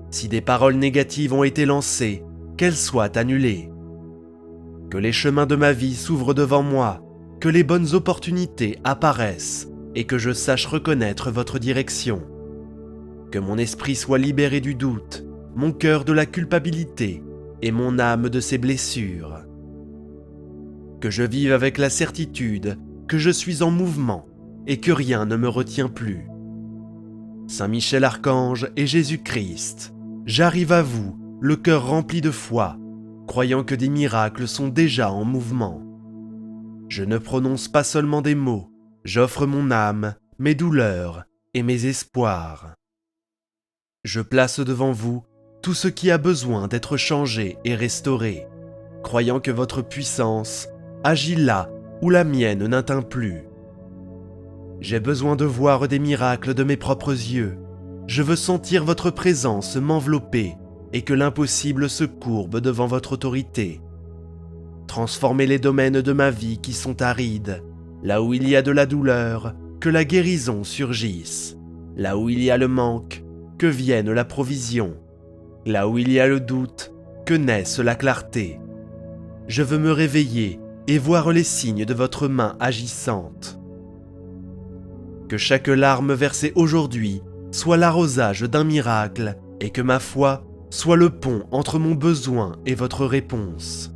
Si des paroles négatives ont été lancées, qu'elles soient annulées. Que les chemins de ma vie s'ouvrent devant moi, que les bonnes opportunités apparaissent et que je sache reconnaître votre direction. Que mon esprit soit libéré du doute, mon cœur de la culpabilité et mon âme de ses blessures. Que je vive avec la certitude que je suis en mouvement et que rien ne me retient plus. Saint Michel Archange et Jésus-Christ, j'arrive à vous, le cœur rempli de foi, croyant que des miracles sont déjà en mouvement. Je ne prononce pas seulement des mots, j'offre mon âme, mes douleurs et mes espoirs. Je place devant vous tout ce qui a besoin d'être changé et restauré, croyant que votre puissance agit là où la mienne n'atteint plus. J'ai besoin de voir des miracles de mes propres yeux. Je veux sentir votre présence m'envelopper et que l'impossible se courbe devant votre autorité. Transformez les domaines de ma vie qui sont arides, là où il y a de la douleur, que la guérison surgisse, là où il y a le manque, que vienne la provision, là où il y a le doute, que naisse la clarté. Je veux me réveiller et voir les signes de votre main agissante. Que chaque larme versée aujourd'hui soit l'arrosage d'un miracle et que ma foi soit le pont entre mon besoin et votre réponse.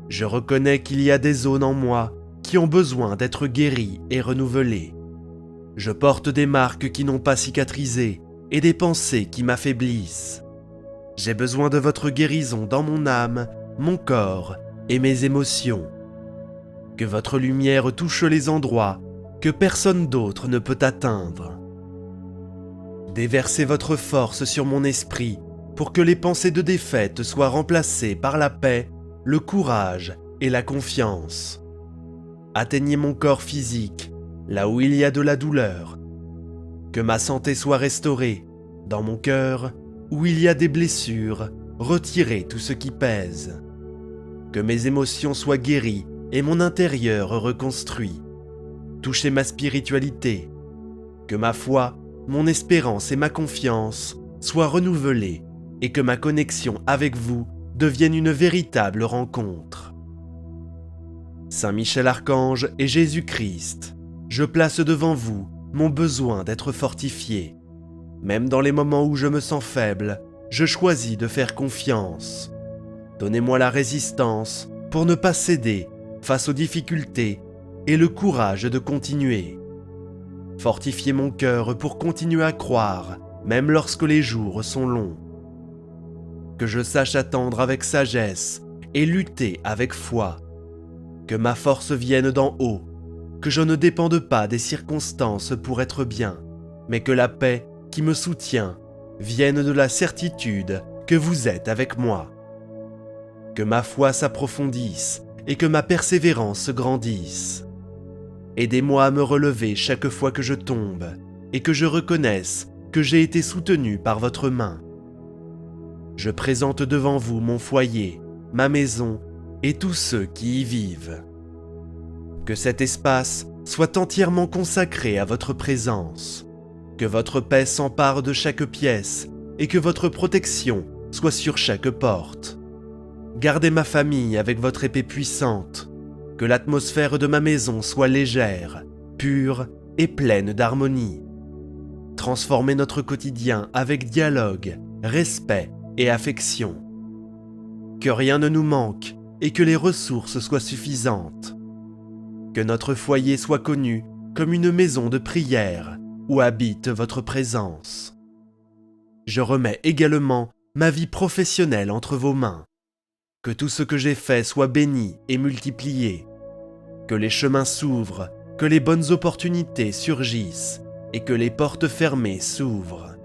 Je reconnais qu'il y a des zones en moi qui ont besoin d'être guéries et renouvelées. Je porte des marques qui n'ont pas cicatrisé et des pensées qui m'affaiblissent. J'ai besoin de votre guérison dans mon âme, mon corps et mes émotions. Que votre lumière touche les endroits que personne d'autre ne peut atteindre. Déversez votre force sur mon esprit pour que les pensées de défaite soient remplacées par la paix, le courage et la confiance. Atteignez mon corps physique, là où il y a de la douleur. Que ma santé soit restaurée, dans mon cœur, où il y a des blessures, retirez tout ce qui pèse. Que mes émotions soient guéries et mon intérieur reconstruit. Touchez ma spiritualité. Que ma foi, mon espérance et ma confiance soient renouvelées et que ma connexion avec vous devienne une véritable rencontre. Saint Michel Archange et Jésus-Christ, je place devant vous mon besoin d'être fortifié. Même dans les moments où je me sens faible, je choisis de faire confiance. Donnez-moi la résistance pour ne pas céder face aux difficultés et le courage de continuer. Fortifiez mon cœur pour continuer à croire, même lorsque les jours sont longs. Que je sache attendre avec sagesse et lutter avec foi. Que ma force vienne d'en haut, que je ne dépende pas des circonstances pour être bien, mais que la paix qui me soutient vienne de la certitude que vous êtes avec moi. Que ma foi s'approfondisse et que ma persévérance grandisse. Aidez-moi à me relever chaque fois que je tombe et que je reconnaisse que j'ai été soutenu par votre main. Je présente devant vous mon foyer, ma maison et tous ceux qui y vivent. Que cet espace soit entièrement consacré à votre présence, que votre paix s'empare de chaque pièce et que votre protection soit sur chaque porte. Gardez ma famille avec votre épée puissante, que l'atmosphère de ma maison soit légère, pure et pleine d'harmonie. Transformez notre quotidien avec dialogue, respect et affection. Que rien ne nous manque et que les ressources soient suffisantes. Que notre foyer soit connu comme une maison de prière où habite votre présence. Je remets également ma vie professionnelle entre vos mains. Que tout ce que j'ai fait soit béni et multiplié. Que les chemins s'ouvrent, que les bonnes opportunités surgissent et que les portes fermées s'ouvrent.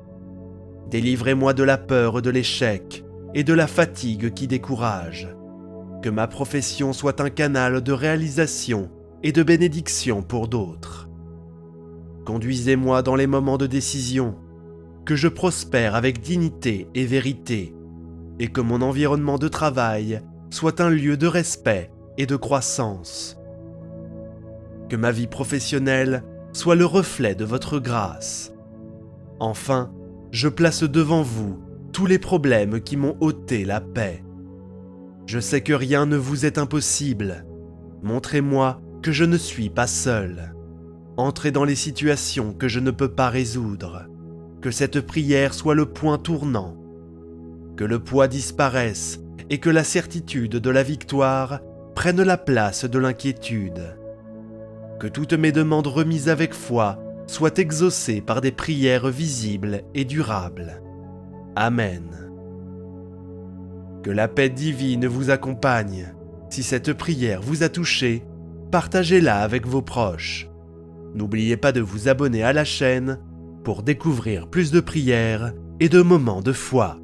Délivrez-moi de la peur de l'échec et de la fatigue qui décourage. Que ma profession soit un canal de réalisation et de bénédiction pour d'autres. Conduisez-moi dans les moments de décision, que je prospère avec dignité et vérité, et que mon environnement de travail soit un lieu de respect et de croissance. Que ma vie professionnelle soit le reflet de votre grâce. Enfin, je place devant vous tous les problèmes qui m'ont ôté la paix. Je sais que rien ne vous est impossible. Montrez-moi que je ne suis pas seul. Entrez dans les situations que je ne peux pas résoudre. Que cette prière soit le point tournant. Que le poids disparaisse et que la certitude de la victoire prenne la place de l'inquiétude. Que toutes mes demandes remises avec foi soient exaucées par des prières visibles et durables. Amen. Que la paix divine vous accompagne. Si cette prière vous a touché, partagez-la avec vos proches. N'oubliez pas de vous abonner à la chaîne pour découvrir plus de prières et de moments de foi.